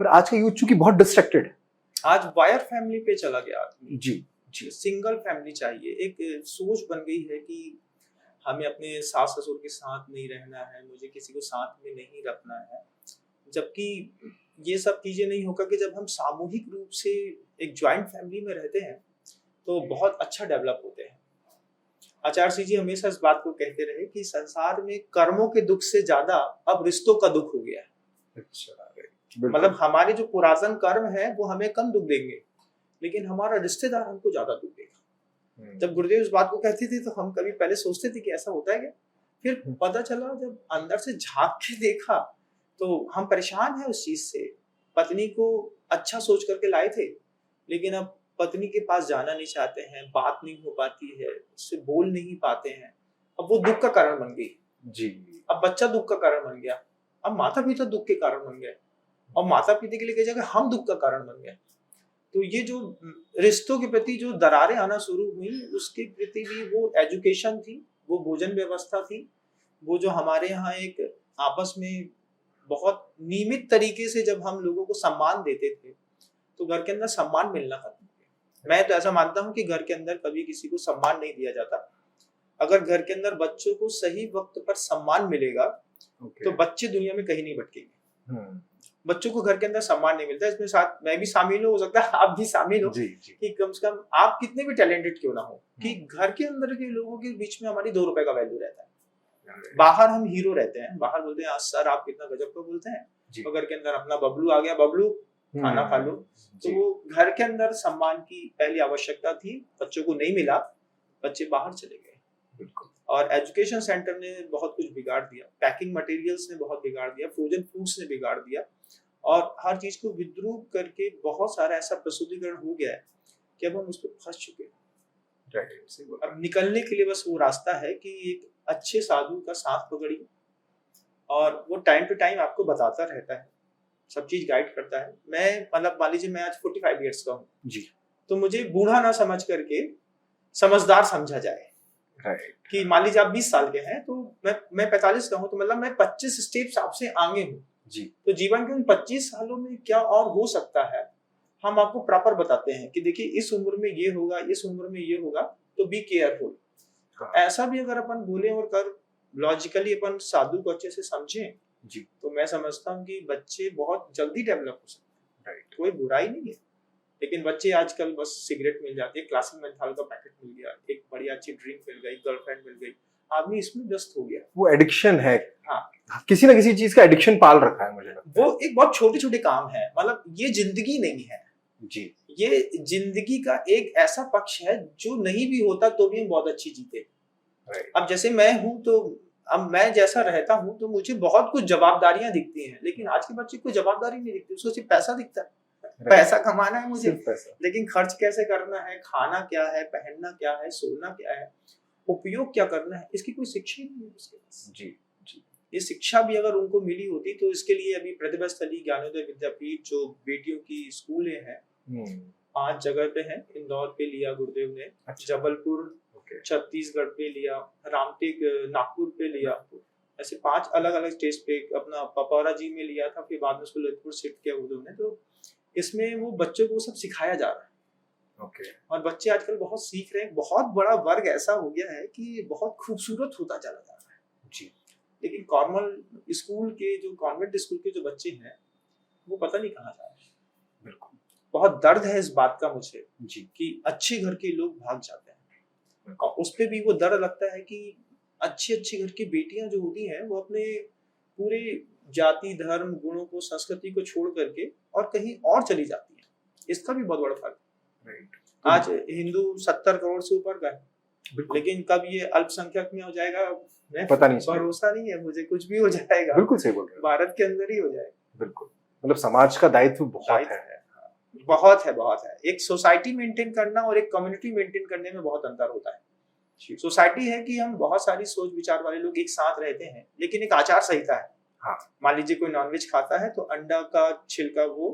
पर आज का यूथ चूंकि बहुत डिस्ट्रैक्टेड है, आज वायर फैमिली पे चला गया आदमी। जी, जी, सिंगल फैमिली चाहिए। एक सोच बन गई है कि हमें अपने सास ससुर के साथ नहीं रहना है, मुझे किसी को साथ में नहीं रखना है, जबकि ये सब चीजें नहीं होगा कि जब हम सामूहिक रूप से एक ज्वाइंट फैमिली में रहते हैं तो बहुत अच्छा डेवलप होते हैं। आचार्य सिंह जी हमेशा इस बात को कहते रहे कि संसार में कर्मों के दुख से ज्यादा अब रिश्तों का दुख हो गया है। अच्छा, मतलब हमारे जो पुरातन कर्म है वो हमें कम दुख देंगे, लेकिन हमारा रिश्तेदार हमको ज्यादा दुख देगा। जब गुरुदेव इस बात को कहते थे तो हम कभी पहले सोचते थे कि ऐसा होता है क्या, फिर पता चला जब अंदर से झांक के देखा तो हम परेशान हैं उस चीज से। पत्नी को अच्छा सोच करके लाए थे, लेकिन अब पत्नी के पास जाना नहीं चाहते हैं, बात नहीं हो पाती है, उससे बोल नहीं पाते हैं, अब वो दुख का कारण बन गई जी। अब बच्चा दुख का कारण बन गया, अब माता पिता दुख के कारण बन गए, और माता पिता के लिए कई जगह हम दुख का कारण बन गए। तो ये जो रिश्तों के प्रति जो दरारें आना शुरू हुई, उसके प्रति भी वो एजुकेशन थी, वो भोजन व्यवस्था थी, वो जो हमारे यहाँ एक आपस में बहुत नियमित तरीके से जब हम लोगों को सम्मान देते थे तो घर के अंदर सम्मान मिलना खत्म हो गया। मैं तो ऐसा मानता हूँ कि घर के अंदर कभी किसी को सम्मान नहीं दिया जाता। अगर घर के अंदर बच्चों को सही वक्त पर सम्मान मिलेगा तो बच्चे दुनिया में कहीं नहीं भटकेंगे। बच्चों को घर के अंदर सम्मान नहीं मिलता, इसमें साथ मैं भी शामिल हो सकता है, आप भी शामिल हो, कि कम से कम आप कितने भी टैलेंटेड क्यों ना हो, कि घर के अंदर के लोगों के बीच में हमारी 2 रुपए का वैल्यू रहता है। बाहर हम हीरो रहते हैं, बाहर बोलते हैं सर आप कितना गजब का बोलते हैं, तो घर के अंदर अपना बबलू आ गया, बबलू खाना खा लो। तो वो घर के अंदर सम्मान की पहली आवश्यकता थी, बच्चों को नहीं मिला, बच्चे बाहर चले गए। बिल्कुल। और एजुकेशन सेंटर ने बहुत कुछ बिगाड़ दिया, पैकिंग मटेरियल्स ने बहुत बिगाड़ दिया, फ्रोजन फूड्स ने बिगाड़ दिया, और हर चीज को विद्रूप करके बहुत सारा ऐसा प्रस्तुतिकरण हो गया है कि अब हम उस पर फंस चुके हैं। अब निकलने के लिए बस वो रास्ता है कि एक अच्छे साधु का साथ पकड़िए, और वो टाइम टू टाइम आपको बताता रहता है, सब चीज गाइड करता है। मैं मतलब मान लीजिए मैं आज 45 इयर्स का हूँ जी, तो मुझे बूढ़ा ना समझ करके समझदार समझा जाए। कि मान लीजिए आप 20 साल के हैं तो मैं 45 का हूँ, तो मतलब मैं 25 स्टेप्स आपसे आगे हूँ जी। तो जीवन के उन 25 सालों में क्या और हो सकता है, हम आपको प्रॉपर बताते हैं कि देखिए इस उम्र में ये होगा, इस उम्र में ये होगा, तो बी केयरफुल। ऐसा भी अगर अपन बोले और कर लॉजिकली अपन साधु को अच्छे से समझें जी, तो मैं समझता हूँ कि बच्चे बहुत जल्दी डेवलप हो सकते हैं। कोई बुराई नहीं है, लेकिन बच्चे आजकल बस सिगरेट मिल जाती है, क्लासिक मेंथॉल का पैकेट मिल गया, एक बढ़िया अच्छी ड्रिंक मिल गई, गर्लफ्रेंड मिल गई, आदमी इसमें व्यस्त हो गया। वो एडिक्शन है। हाँ, किसी ना किसी चीज का एडिक्शन पाल रखा है मुझे लगता है। वो एक बहुत छोटे छोटे काम है, मतलब ये जिंदगी नहीं है जी। ये जिंदगी का एक ऐसा पक्ष है जो नहीं भी होता तो भी हम बहुत अच्छी जीते। अब जैसे मैं हूं, तो अब मैं जैसा रहता हूं तो मुझे बहुत कुछ जवाबदारियां दिखती हैं, लेकिन आज के बच्चे को जवाबदारी नहीं दिखती, उसको सिर्फ पैसा दिखता है। पैसा कमाना है मुझे, लेकिन खर्च कैसे करना है, खाना क्या है, पहनना क्या है, सोना क्या है, उपयोग क्या करना है, इसकी कोई शिक्षा ही नहीं है उसके पास। जी जी। ये शिक्षा भी अगर उनको मिली होती तो इसके लिए अभी प्रतिभा स्थली ज्ञानोदय विद्यापीठ जो बेटियों की स्कूलें हैं 5 जगह पे हैं। इंदौर पे लिया गुरुदेव ने, जबलपुर छत्तीसगढ़ पे लिया, रामटेक नागपुर पे लिया, ऐसे 5 अलग अलग स्टेज पे, अपना पपौरा जी में लिया था, फिर बाद में उसको ललितपुर शिफ्ट किया गुरुदेव ने। तो इसमें वो बच्चों को सब सिखाया जा रहा है। और बच्चे आजकल बहुत सीख रहे हैं। बहुत बड़ा वर्ग ऐसा हो गया है कि बहुत खूबसूरत होता चला जा रहा है जी। लेकिन कॉन्वेंट स्कूल के जो बच्चे हैं वो पता नहीं कहाँ जा रहे हैं। बिल्कुल। बहुत दर्द है इस बात का मुझे जी कि अच्छे घर के लोग भाग जाते हैं, और उस पे भी वो डर लगता है कि अच्छी अच्छी घर की बेटियां जो होती हैं वो अपने पूरे जाति धर्म गुणों को संस्कृति को छोड़ करके और कहीं और चली जाती हैं। इसका भी बहुत बड़ा फर्क है। आज हिंदू 70 करोड़ से ऊपर का है, लेकिन कब ये अल्पसंख्यक में हो जाएगा पता नहीं, भरोसा नहीं है मुझे, कुछ भी हो जाएगा। बिल्कुल सही बोल रहे हैं, भारत के अंदर ही हो जाएगा। बिल्कुल। मतलब समाज का दायित्व बहुत है। बहुत है। एक सोसाइटी मेंटेन करना और एक कम्युनिटी मेंटेन करने में बहुत अंतर होता है। सोसाइटी है कि हम बहुत सारी सोच विचार वाले लोग एक साथ रहते हैं, लेकिन एक आचार संहिता है। हाँ। मान लीजिए कोई नॉनवेज खाता है तो अंडा का छिलका वो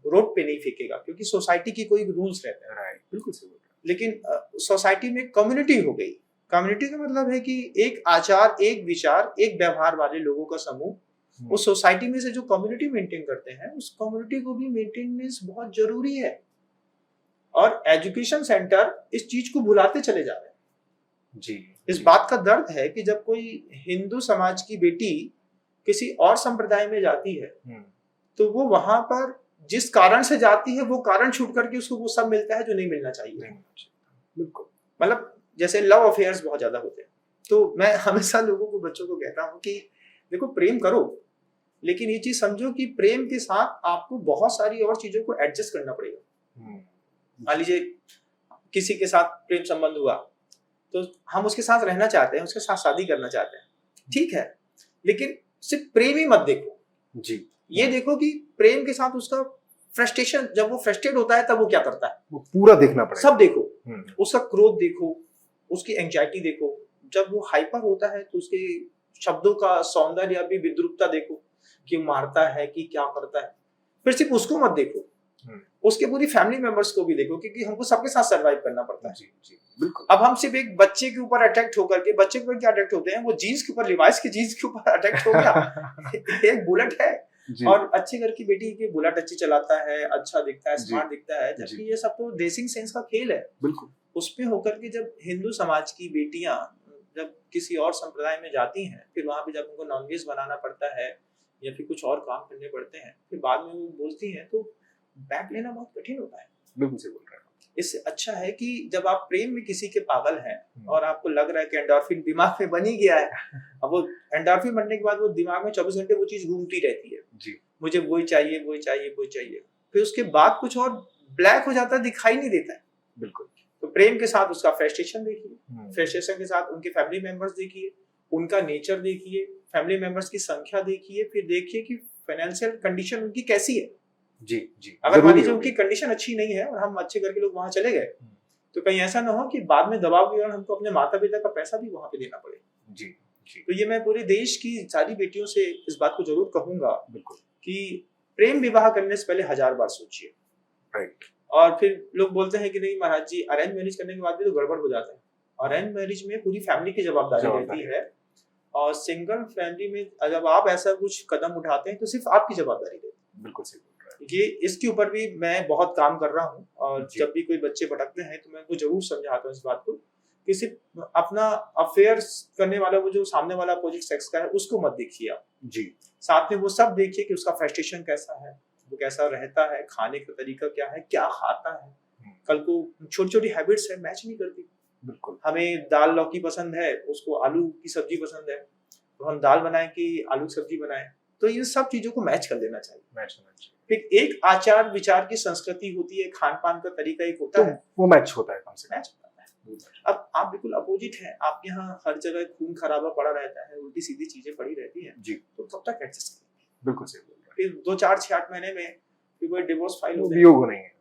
रोड पे नहीं फेंकेगा, क्योंकि सोसाइटी की कोई रूल्स रहते हैं। राइट, बिल्कुल सही बोल रहे हैं। लेकिन सोसाइटी में कम्युनिटी हो गई। कम्युनिटी का मतलब है कि एक आचार, एक विचार, एक व्यवहार वाले लोगों का समूह उस सोसाइटी में से जो कम्युनिटी मेंटेन करते हैं, उस कम्युनिटी को भी मेंटेनेंस बहुत जरूरी है। और एजुकेशन सेंटर इस चीज को भुलाते चले जा रहे हैं जी। इस बात का दर्द है कि जब कोई हिंदू समाज की बेटी किसी और संप्रदाय में जाती है तो वो वहां पर जिस कारण से जाती है वो कारण छूट करके उसको वो सब मिलता है जो नहीं मिलना चाहिए। बिल्कुल। मतलब जैसे लव अफेयर्स बहुत ज्यादा होते हैं, तो मैं हमेशा लोगों को, बच्चों को कहता हूँ कि देखो प्रेम करो, लेकिन ये चीज समझो कि प्रेम के साथ आपको बहुत सारी और चीजों को एडजस्ट करना पड़ेगा। मान लीजिए किसी के साथ प्रेम संबंध हुआ तो हम उसके साथ रहना चाहते हैं, उसके साथ शादी करना चाहते हैं, ठीक है, लेकिन सिर्फ प्रेम ही मत देखो जी। ये देखो कि प्रेम के साथ उसका फ्रस्ट्रेशन, जब वो फ्रस्ट्रेट होता है तब वो क्या करता है, वो पूरा देखना पड़ेगा। सब देखो, उसका क्रोध देखो, उसकी एंजाइटी देखो, जब वो हाइपर होता है तो उसके शब्दों का सौंदर्य या भी विद्रूपता देखो कि मारता है कि क्या करता है। फिर सिर्फ उसको मत देखो, उसके पूरी फैमिली मेंबर्स को भी देखो, क्योंकि हमको सबके साथ सरवाइव करना पड़ता है। जी जी बिल्कुल। अब हम सिर्फ एक बच्चे के ऊपर अटैक्ट होकर के, बच्चे के ऊपर क्या अटैक्ट होते हैं, वो जीन्स के ऊपर, लिवाइस के जीन्स के ऊपर अटैक्ट हो गया एक बुलेट है और अच्छे घर की बेटी की बुलेट अच्छी चलाता है, अच्छा दिखता है, स्मार्ट दिखता है, जबकि ये सब तो ड्रेसिंग सेंस का खेल है। बिल्कुल। उसमें होकर के जब हिंदू समाज की बेटियां जब किसी और संप्रदाय में जाती हैं, फिर वहां पे जब उनको नॉनवेज बनाना पड़ता है या फिर कुछ और काम करने पड़ते हैं, फिर बाद में वो बोलती हैं, तो बैक लेना बहुत कठिन होता है। बिल्कुल सही बोल रहे हैं। इससे अच्छा है कि जब आप प्रेम में किसी के पागल हैं और आपको लग रहा है कि एंडोर्फिन दिमाग में बनी गया है, अब वो एंडोर्फिन बनने के बाद वो दिमाग में 24 घंटे वो चीज घूमती रहती है जी, मुझे वही चाहिए, वही चाहिए, वही चाहिए, फिर उसके बाद कुछ और ब्लैक हो जाता है, दिखाई नहीं देता है। बिल्कुल। तो प्रेम के साथ उसका फ्रस्ट्रेशन देखिए, फ्रस्ट्रेशन के साथ उनके फैमिली मेंबर्स देखिए, उनका नेचर देखिए, फैमिली मेंबर्स की संख्या देखिए, फिर देखिए कि फाइनेंशियल कंडीशन उनकी कैसी है। जी जी। अगर मान लीजिए उनकी कंडीशन अच्छी नहीं है और हम अच्छे घर के लोग वहां चले गए, तो कहीं ऐसा ना हो कि बाद में दबाव के दौरान हमको अपने माता पिता का पैसा भी वहां पे देना पड़े। जी जी। तो ये मैं पूरे देश की सारी बेटियों से इस बात को जरूर कहूंगा बिल्कुल कि प्रेम विवाह करने से पहले 1000 बार सोचिए। राइट। और फिर लोग बोलते हैं कि नहीं महाराज जी, अरेंज मैरिज करने के बाद भी तो गड़बड़ हो जाता है। अरेंज मैरिज में पूरी फैमिली की जवाबदारी रहती है, और सिंगल फैमिली में जब आप ऐसा कुछ कदम उठाते हैं तो सिर्फ आपकी जवाबदारी रहती है। बिल्कुल सही बोल रहे हैं। ये इसके ऊपर भी मैं बहुत काम कर रहा हूँ, और जब भी कोई बच्चे भटकते हैं तो मैं उनको जरूर समझाता हूँ इस बात को कि सिर्फ अपना अफेयर्स करने वाला वो जो सामने वाला अपोजिट सेक्स का है उसको मत देखिए आप जी, साथ में वो सब देखिए कि उसका फ्रस्ट्रेशन कैसा है, वो कैसा रहता है, खाने का तरीका क्या है, क्या खाता है, कल को छोटी छोटी हैबिट्स है मैच नहीं करती। बिल्कुल। हमें दाल लौकी पसंद है, उसको आलू की सब्जी पसंद है, तो हम दाल बनाएं कि आलू की सब्जी बनाएं, तो इन सब चीजों को मैच कर देना चाहिए। फिर एक आचार विचार की संस्कृति होती है, खान पान का तरीका एक होता है, वो मैच होता है कम से मैच होता है। अब आप बिल्कुल अपोजिट हैं, आपके यहाँ हर जगह खून खराबा पड़ा रहता है, उल्टी सीधी चीजें पड़ी रहती हैं जी, तो कब तक एडजस्ट करेंगे? बिल्कुल सही बोल रहे फिर 2-4-6-8 महीने में फिर कोई डिवोर्स फाइल हैं, हो वो जाए। वियोग हो नहीं है।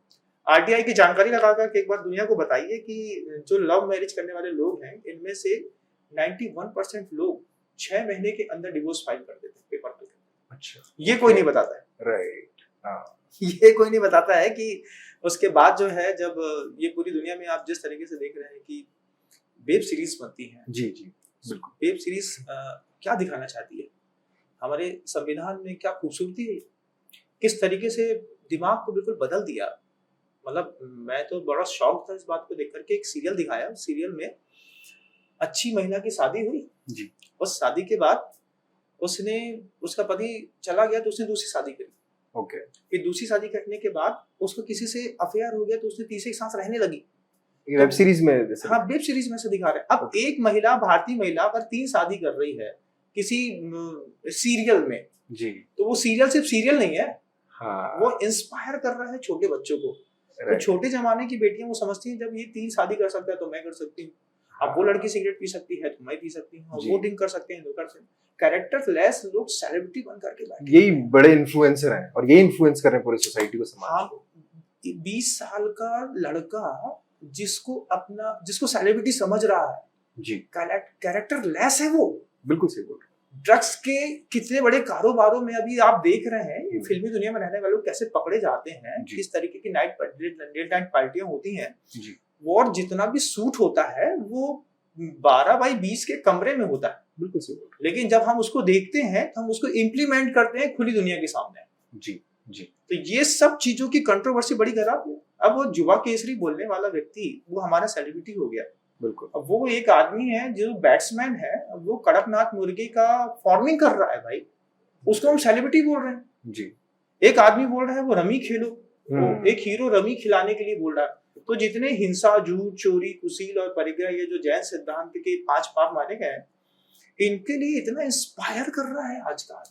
आरटीआई की जानकारी लगाकर एक बार दुनिया को बताइए कि जो लव मैरिज करने वाले लोग हैं, इनमें से 91% लोग 6 महीने के अंदर डिवोर्स फाइल कर देते हैं पेपर पे। अच्छा, ये कोई नहीं बताता है, राइट। हाँ, ये कोई नहीं बताता है कि उसके बाद जो है, जब ये पूरी दुनिया में आप जिस तरीके से देख रहे हैं कि वेब सीरीज बनती हैं, जी जी बिल्कुल। वेब सीरीज क्या दिखाना चाहती है, हमारे संविधान में क्या खूबसूरती है, किस तरीके से दिमाग को बिल्कुल बदल दिया। मतलब मैं तो बड़ा शौक था इस बात को देख करके। एक सीरियल दिखाया, सीरियल में अच्छी महिला की शादी हुई जी, उस शादी के बाद उसका पति चला गया तो उसने दूसरी शादी करी, ओके। फिर दूसरी शादी करने के बाद उसको किसी से अफेयर हो गया तो उसने तीसरे के साथ रहने लगी। ये वेब सीरीज में जैसे हाँ, वेब सीरीज में से दिखा रहे हैं। अब एक महिला, भारतीय महिला अगर 3 शादी कर रही है किसी सीरियल में, जी, तो वो सीरियल सिर्फ सीरियल नहीं है, हाँ, वो इंस्पायर कर रहा है छोटे बच्चों को। तो right, छोटे जमाने की बेटियां वो समझती हैं जब ये 3 शादी कर सकता है तो मैं कर सकती हूँ, अब वो लड़की सिगरेट पी सकती है तो मैं पी सकती हूँ, जी। वो ड्रिंक कर सकते हैं तो कर सकते हैं। कैरेक्टर लेस लोग सेलिब्रिटी बन करके बैठे। यही बड़े इन्फ्लुएंसर हैं और यही इन्फ्लुएंस कर रहे हैं पूरी सोसाइटी को, समाज हाँ, को। 20 साल का लड़का जिसको सेलिब्रिटी समझ रहा है, जी, कैरेक्टर लेस है वो। बिल्कुल सही बोल रहे ड्रग्स के कितने बड़े कारोबारों में अभी आप देख रहे हैं, ये फिल्मी दुनिया में रहने वाले लोग कैसे पकड़े जाते हैं, जी। किस तरीके की लेट नाइट पार्टियां होती हैं, हैं। जी, और जितना भी सूट होता है वो 12x20 के कमरे में होता है। बिल्कुल सही बोल रहे लेकिन जब हम उसको देखते हैं तो हम उसको इम्प्लीमेंट करते हैं खुली दुनिया के सामने। हैं। जी जी, तो ये सब चीजों की कंट्रोवर्सी बड़ी खराब है। अब वो युवा केसरी बोलने वाला व्यक्ति वो हमारा सेलिब्रिटी हो गया। बिल्कुल। अब वो एक आदमी है जो बैट्समैन है, वो कड़कनाथ मुर्गी का फार्मिंग कर रहा है भाई, उसको हम सेलिब्रिटी बोल रहे हैं। जी, एक आदमी बोल रहा है वो रमी खेलो, वो एक हीरो रमी खिलाने के लिए बोल रहा है। तो जितने हिंसा, झूठ, चोरी, कुसील और परिग्रह, ये जो जैन सिद्धांत के 5 पाप माने गए हैं, इनके लिए इतना इंस्पायर कर रहा है आज का।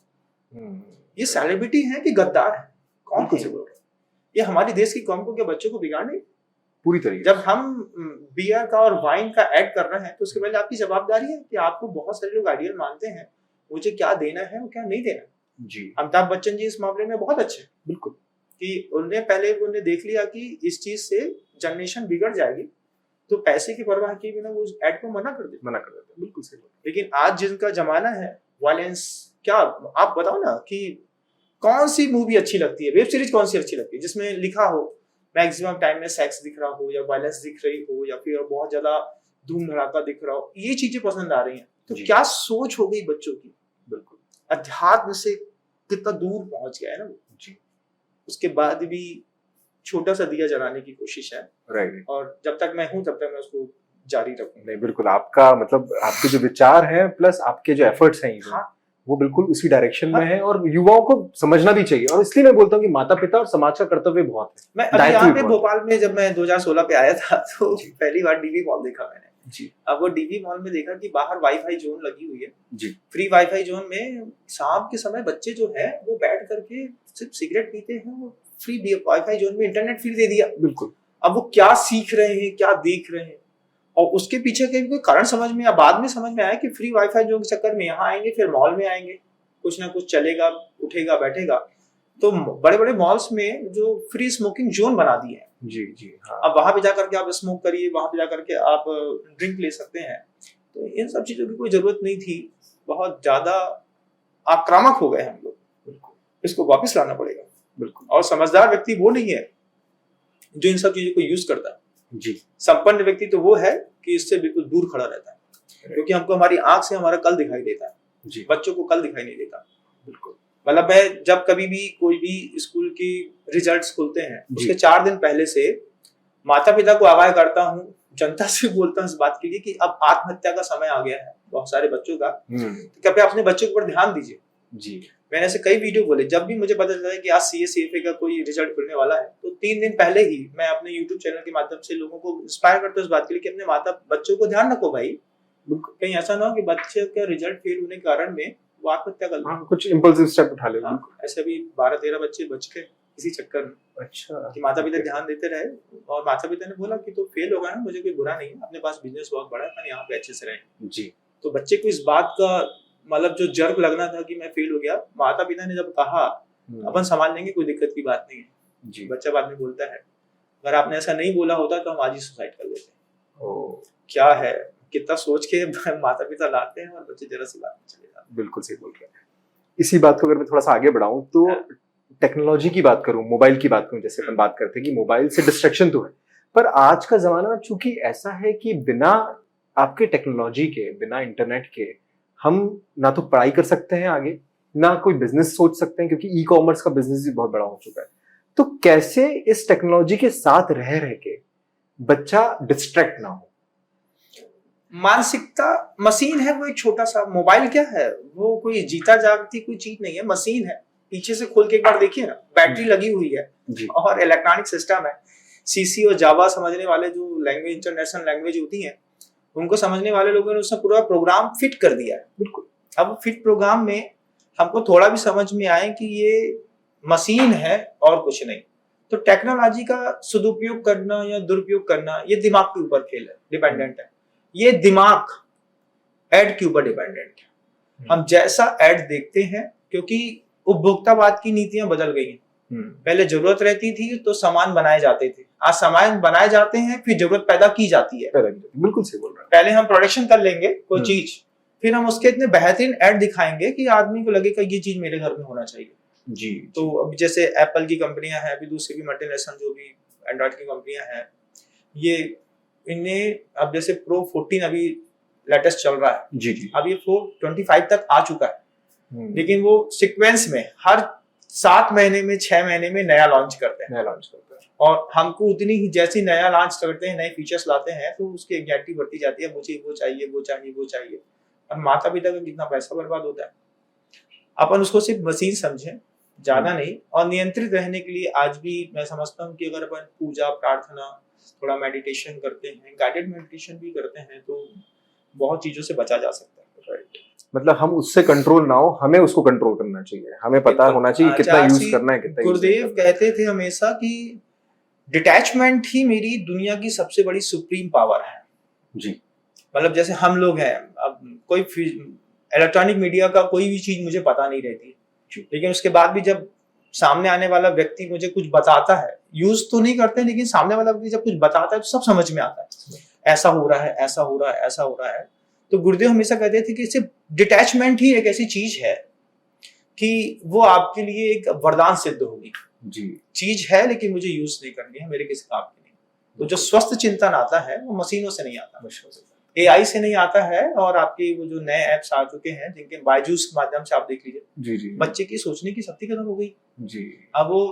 ये सेलिब्रिटी है कि गद्दार है? कौन बिल्कुल है सही ये? बोल रहे हैं। ये हमारी देश की कौम को, क्या बच्चों को बिगाड़े? पूरी तरीके जब हम बियर का और वाइन का ऐड कर रहे हैं तो उसके पहले आपकी जवाबदारी है कि आपको बहुत सारे लोग आइडियल मानते हैं, मुझे क्या देना है और क्या नहीं देना। से। जी, अमिताभ बच्चन जी इस मामले में बहुत अच्छे हैं बिल्कुल। कि उन्हें देख लिया कि इस चीज से जनरेशन बिगड़ जाएगी, तो पैसे की परवाह किए बिना वो उस ऐड को मना कर देते। मना कर देते हैं, बिल्कुल सही बोल लेकिन आज जिनका जमाना है वायलेंस, क्या आप बताओ ना कि कौन सी मूवी अच्छी लगती है, वेब सीरीज कौन सी अच्छी लगती है जिसमें लिखा हो मैक्सिमम टाइम में सेक्स दिख रहा हो या वायलेंस दिख रही हो या फिर बहुत ज्यादा धूम धड़ाका दिख रहा हो, ये चीजें पसंद आ रही हैं। तो जी। क्या सोच हो गई बच्चों की, बिल्कुल। अध्यात्म से कितना दूर पहुंच गया है ना वो। जी, उसके बाद भी छोटा सा दिया जलाने की कोशिश है, राइट। और जब तक मैं हूं तब तक मैं उसको जारी रखूंगा। नहीं, बिल्कुल आपका मतलब आपके जो विचार हैं प्लस आपके जो एफर्ट्स हैं हाँ, वो बिल्कुल उसी डायरेक्शन में हाँ। है और युवाओं को समझना भी चाहिए। और इसलिए मैं बोलता हूँ कि माता पिता और समाज का कर्तव्य बहुत है। मैं अभी दायित्व यहाँ भी पे बहुत है। भोपाल में जब मैं 2016 पे आया था तो पहली बार डीवी मॉल देखा मैंने। जी अब वो डीवी मॉल में देखा कि बाहर वाईफाई जोन लगी हुई है, जी, फ्री वाईफाई जोन में शाम के समय बच्चे जो है वो बैठ करके सिर्फ सिगरेट पीते हैं, वो फ्री वाईफाई जोन में इंटरनेट फ्री दे दिया। बिल्कुल। अब वो क्या सीख रहे हैं, क्या देख रहे हैं, और उसके पीछे के कोई कारण समझ में या बाद में समझ में आया कि फ्री वाईफाई जोन के चक्कर में यहाँ आएंगे, फिर मॉल में आएंगे, कुछ ना कुछ चलेगा, उठेगा बैठेगा। तो बड़े बड़े मॉल्स में जो फ्री स्मोकिंग जोन बना दिए हैं, जी जी, हाँ। अब वहां पे जाकर के आप स्मोक करिए, वहां पे जाकर के आप ड्रिंक ले सकते हैं। तो इन सब चीजों की कोई जरूरत नहीं थी, बहुत ज्यादा आक्रामक हो गए हम लोग, बिल्कुल इसको वापस लाना पड़ेगा। बिल्कुल। और समझदार व्यक्ति वो नहीं है जो इन सब चीजों को यूज करता है। जी, संपन्न व्यक्ति तो वो है कि इससे बिल्कुल दूर खड़ा रहता है, क्योंकि हमको हमारी आंख से हमारा कल दिखाई देता है, जी, बच्चों को कल दिखाई नहीं देता। बिल्कुल। मतलब मैं जब कभी भी कोई भी स्कूल की रिजल्ट्स खुलते हैं जी। उसके 4 दिन पहले से माता पिता को आगाह करता हूँ, जनता से बोलता हूँ इस बात के लिए कि अब आत्महत्या का समय आ गया है बहुत सारे बच्चों का, तो कृपया अपने बच्चों के ऊपर ध्यान दीजिए। जी। मैंने ऐसे कई वीडियो बोले, जब भी मुझे पता चलता है कि आज CA का कोई रिजल्ट खुलने वाला है, तो 3 दिन पहले ही मैं अपने YouTube चैनल के माध्यम से लोगों को इंस्पायर करता हूँ इस बात के लिए कि अपने माता बच्चों को ध्यान रखो भाई, कहीं ऐसा ना हो कि बच्चे का रिजल्ट फेल होने के कारण में वो आत्महत्या कर ले। कुछ इम्पल्सिव स्टेप उठा ले। ऐसे अभी 12-13 बच्चे बच गए इसी चक्कर में। अच्छा। कि माता पिता ध्यान देते रहे, और माता पिता ने बोला कि तो फेल होगा ना, मुझे कोई बुरा नहीं है, अपने पास बिजनेस बहुत बड़ा है, पर यहाँ पे अच्छे से रहें। जी। तो बच्चे को इस बात का मतलब जो जर्क लगना था कि मैं फेल हो गया, माता पिता ने जब कहा अपन संभाल लेंगे, कोई दिक्कत की बात नहीं है जी। बच्चा बाद में बोलता है, अगर आपने ऐसा नहीं बोला होता तो हम आज ही सुसाइड कर लेते। क्या है, कितना सोच के माता पिता लाते हैं और बच्चे जरा सी बात में चले जाते हैं। बिल्कुल सही बोल रहे हैं। इसी बात को अगर मैं थोड़ा सा आगे बढ़ाऊं तो टेक्नोलॉजी की बात करूं, मोबाइल की बात करूं, जैसे अपन बात करते हैं कि मोबाइल से डिस्ट्रैक्शन तो है, पर आज का जमाना चूंकि ऐसा है कि बिना आपके टेक्नोलॉजी के, बिना इंटरनेट के हम ना तो पढ़ाई कर सकते हैं आगे, ना कोई बिजनेस सोच सकते हैं, क्योंकि ई कॉमर्स का बिजनेस भी बहुत बड़ा हो चुका है। तो कैसे इस टेक्नोलॉजी के साथ रह रह के बच्चा डिस्ट्रैक्ट ना हो? मानसिकता मशीन है, वो एक छोटा सा मोबाइल क्या है, वो कोई जीता जागती कोई चीज नहीं है, मशीन है। पीछे से खोल के एक बार देखिए ना, बैटरी लगी हुई है और इलेक्ट्रॉनिक सिस्टम है। सीसी और जावा समझने वाले जो लैंग्वेज, इंटरनेशनल लैंग्वेज होती हैं, उनको समझने वाले लोगों ने उसमें पूरा प्रोग्राम फिट कर दिया है। बिल्कुल। अब फिट प्रोग्राम में हमको थोड़ा भी समझ में आए कि ये मशीन है और कुछ नहीं, तो टेक्नोलॉजी का सदुपयोग करना या दुरुपयोग करना ये दिमाग के ऊपर खेल है, डिपेंडेंट है। ये दिमाग एड के ऊपर डिपेंडेंट है। हम जैसा एड देखते हैं, क्योंकि उपभोक्तावाद की नीतियां बदल गई हैं। पहले जरूरत रहती थी तो सामान बनाए जाते थे, आज सामान बनाए जाते हैं फिर जरूरत पैदा की जाती है। बिल्कुल सही बोल रहे हैं। पहले हम प्रोडक्शन कर लेंगे कोई चीज, फिर हम उसके इतने बेहतरीन ऐड दिखाएंगे कि आदमी को लगेगा ये चीज मेरे घर में होना चाहिए जी। तो अब जैसे एप्पल की कंपनियां हैं, अभी दूसरी भी मल्टीनेशनल जो भी एंड्रॉइड की कंपनियां हैं, ये इन्हें अब जैसे Pro 14 अभी लेटेस्ट चल रहा है जी जी। अब ये 425 तक आ चुका है, लेकिन वो सीक्वेंस में हर 7 महीने में 6 महीने में नया लॉन्च करते हैं और हमको उतनी ही जैसी नया लॉन्च करते हैं, नए फीचर्स लाते हैं, तो उसकी एंग्जाइटी बढ़ती जाती है, मुझे वो चाहिए वो चाहिए वो चाहिए। और माता पिता का कितना पैसा बर्बाद होता है। अपन उसको सिर्फ मशीन समझें, ज्यादा नहीं, और नियंत्रित रहने के लिए आज भी मैं समझता हूँ कि अगर अपन पूजा प्रार्थना, थोड़ा मेडिटेशन करते हैं, गाइडेड मेडिटेशन भी करते हैं, तो बहुत चीजों से बचा जा सकता है। राइट, मतलब हम उससे कंट्रोल ना हो, हमें उसको कंट्रोल करना चाहिए, हमें पता होना चाहिए कितना यूज करना है, कितना। गुरुदेव कहते थे हमेशा कि डिटैचमेंट ही मेरी दुनिया की सबसे बड़ी सुप्रीम पावर है जी। मतलब जैसे हम लोग हैं, अब कोई इलेक्ट्रॉनिक मीडिया का कोई भी चीज मुझे पता नहीं रहती, लेकिन उसके बाद भी जब सामने आने वाला व्यक्ति मुझे कुछ बताता है, यूज तो नहीं करते, लेकिन सामने वाला व्यक्ति जब कुछ बताता है तो सब समझ में आता है, ऐसा हो रहा है, ऐसा हो रहा है, ऐसा हो रहा है। तो गुरुदेव हमेशा कहते थे कि सिर्फ डिटैचमेंट ही एक ऐसी चीज है कि वो आपके लिए एक वरदान सिद्ध होगी जी। चीज है लेकिन मुझे यूज नहीं करनी है, मेरे किसी काम की नहीं। तो जो स्वस्थ चिंतन आता है वो मशीनों से नहीं आता, AI से नहीं आता है। और आपके वो जो नए ऐप्स आ चुके हैं, जिनके बायजूस के माध्यम से आप देख लीजिए जी जी, बच्चे की सोचने की शक्ति खत्म हो गई जी। अब वो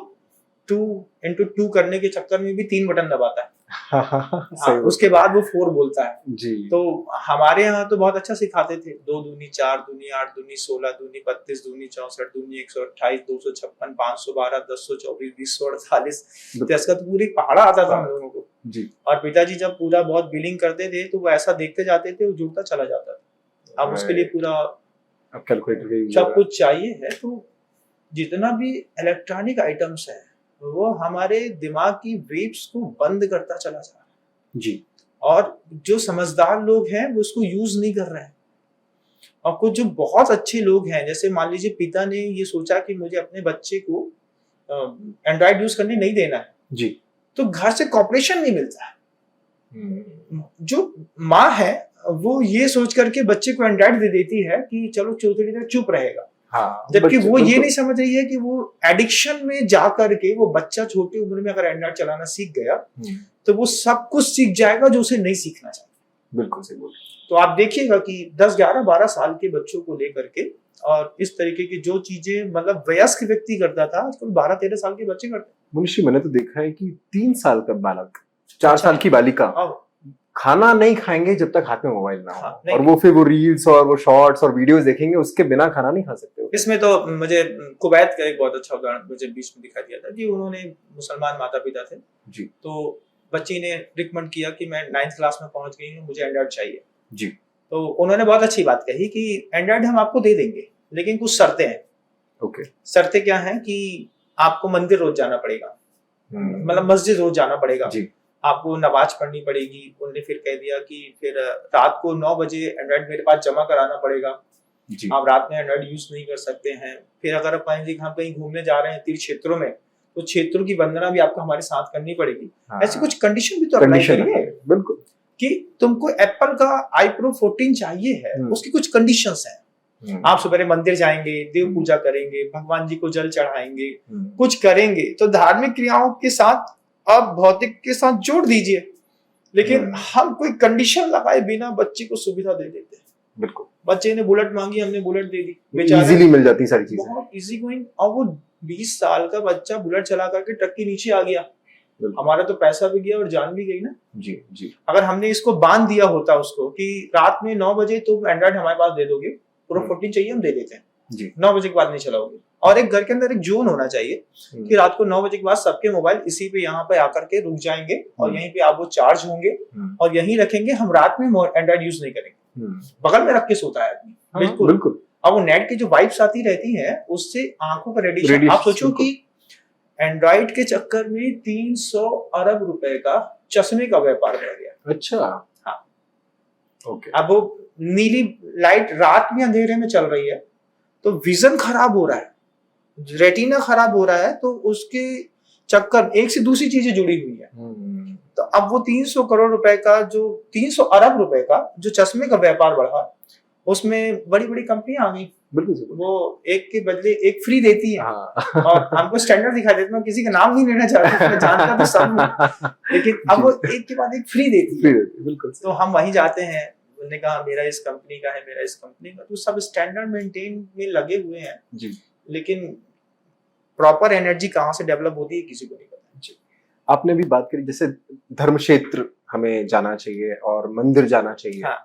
2x2 करने के चक्कर में भी 3 बटन दबाता है हाँ, उसके बाद वो 4 बोलता है जी। तो हमारे यहाँ तो बहुत अच्छा सिखाते थे, 2 दूनी 4 दूनी 8 दूनी 16 दूनी 32 दूनी 64 दूनी 128 256 512 1024 2048 इसका तो पूरी पहाड़ा आता था हम लोगों को जी। और पिताजी जब पूरा बहुत बिलिंग करते थे तो वो ऐसा देखते जाते थे, वो जुड़ता चला जाता था। अब उसके लिए पूरा कैलकुलेटर सब कुछ चाहिए है। तो जितना भी इलेक्ट्रॉनिक आइटम्स है वो हमारे दिमाग की वेव्स को बंद करता चला जा रहा है जी। और जो समझदार लोग हैं वो उसको यूज नहीं कर रहे हैं, और कुछ जो बहुत अच्छे लोग हैं, जैसे मान लीजिए पिता ने ये सोचा कि मुझे अपने बच्चे को एंड्रॉइड यूज करने नहीं देना है जी, तो घर से कॉर्पोरेशन नहीं मिलता है। जो माँ है वो ये सोच करके बच्चे को एंड्रॉइड दे देती है कि चलो थोड़ी देर चुप रहेगा, हाँ, जबकि वो ये नहीं समझ रही है कि वो एडिक्शन में जा करके वो बच्चा छोटी उम्र में अगर एंड्रॉइड चलाना सीख गया तो वो सब कुछ सीख जाएगा जो उसे नहीं सीखना चाहिए। बिल्कुल सही बोल। तो आप देखिएगा कि 10, 11, 12 साल के बच्चों को लेकर के और इस तरीके की जो चीजें मतलब वयस्क व्यक्ति करता था, आजकल 12, 13 साल के बच्चे करते हैं। मनुष्य, मैंने तो देखा है कि 3 साल का बालक, 4 साल की बालिका खाना नहीं खाएंगे जब तक हाथ में मोबाइल ना हो। हाँ, नहीं, और वो फिर वो रील्स और वो शॉर्ट्स और वीडियोस देखेंगे, उसके बिना खाना नहीं खा सकते हो। इसमें तो मुझे कुवैत का एक बहुत अच्छा उदाहरण मुझे बीच में दिखा दिया था कि उन्होंने मुसलमान माता पिता थे जी तो बच्ची ने रिकमेंड किया कि मैं 9th क्लास में पहुंच गई हूँ, मुझे एंड्रॉइड चाहिए। जी तो उन्होंने बहुत अच्छी बात कही कि एंड्रॉइड हम आपको दे देंगे लेकिन कुछ शर्तें हैं। ओके। शर्तें क्या हैं कि आपको मंदिर रोज जाना पड़ेगा, मतलब मस्जिद रोज जाना पड़ेगा जी आपको नमाज पढ़नी पड़ेगी। उन्होंने फिर कह दिया कि फिर रात को 9 बजे एंड्रॉइड मेरे पास जमा कराना पड़ेगा, जी आप रात में एंड्रॉइड यूज नहीं कर सकते हैं। फिर अगर आप हम कहीं घूमने जा रहे हैं तीर्थ क्षेत्रों में तो क्षेत्रों की वंदना भी आपको हमारे साथ करनी पड़ेगी। हाँ, ऐसी कुछ कंडीशन भी तो अप्लाई कंडीशन करिए बिल्कुल कि तुमको एप्पल का iPro 14 चाहिए है, उसकी कुछ कंडीशंस हैं। आप सवेरे मंदिर जाएंगे, देव पूजा करेंगे, भगवान जी को जल चढ़ाएंगे, कुछ करेंगे तो धार्मिक क्रियाओं के साथ आप भौतिक के साथ जोड़ दीजिए, लेकिन हम कोई कंडीशन लगाए बिना बच्चे को सुविधा दे देते हैं। बिल्कुल। बच्चे ने बुलेट मांगी, हमने बुलेट दे दी, इजीली मिल जाती सारी चीजें, बहुत इजी गोइंग। और वो 20 साल का बच्चा बुलेट चला करके ट्रक के नीचे आ गया, हमारा तो पैसा भी गया और जान भी गई ना। जी जी। अगर हमने इसको बांध दिया होता उसको कि रात में 9 बजे तुम एंड्रॉइड हमारे पास दे दोगे, प्रो 14 चाहिए हम दे देते हैं जी, 9 बजे के बाद नहीं चलाओगे। और एक घर के अंदर एक जोन होना चाहिए कि रात को 9 बजे के बाद सबके मोबाइल इसी पे यहाँ पे आकर के रुक जाएंगे और यहीं पे आप वो चार्ज होंगे और यहीं रखेंगे। हम रात में एंड्रॉइड यूज नहीं करेंगे, बगल में रख के सोता है आदमी। बिल्कुल बिल्कुल। अब वो नेट की जो वाइब्स आती रहती है उससे आंखों का रेडिएशन, आप सोचो कि एंड्रॉइड के चक्कर में 300 अरब रुपए का चश्मे का व्यापार बढ़ गया। अच्छा, हाँ ओके। अब वो नीली लाइट रात में अंधेरे में चल रही है तो विजन खराब हो रहा है, रेटिना खराब हो रहा है, तो उसके चक्कर एक से दूसरी चीजें जुड़ी हुई है। तो अब वो 300 करोड़ रुपए का जो 300 अरब रुपए का जो चश्मे का व्यापार बढ़ा, उसमें बड़ी बड़ी कंपनियां आ गई, बिल्कुल वो एक के बदले एक फ्री देती है। हाँ। और हमको स्टैंडर्ड दिखा देते, मैं किसी का नाम नहीं लेना चाहता, मैं जानता तो सब हूं, लेकिन अब वो एक के बाद एक फ्री देती है। बिल्कुल। तो हम वहीं जाते हैं, उन्होंने कहा मेरा इस कंपनी का है, मेरा इस कंपनी का, तो सब स्टैंडर्ड मेंटेन में लगे हुए हैं जी, लेकिन प्रॉपर एनर्जी कहाँ से डेवलप होती है किसी को नहीं पता जी। आपने भी बात करी जैसे धर्म क्षेत्र हमें जाना चाहिए और मंदिर जाना चाहिए। हाँ।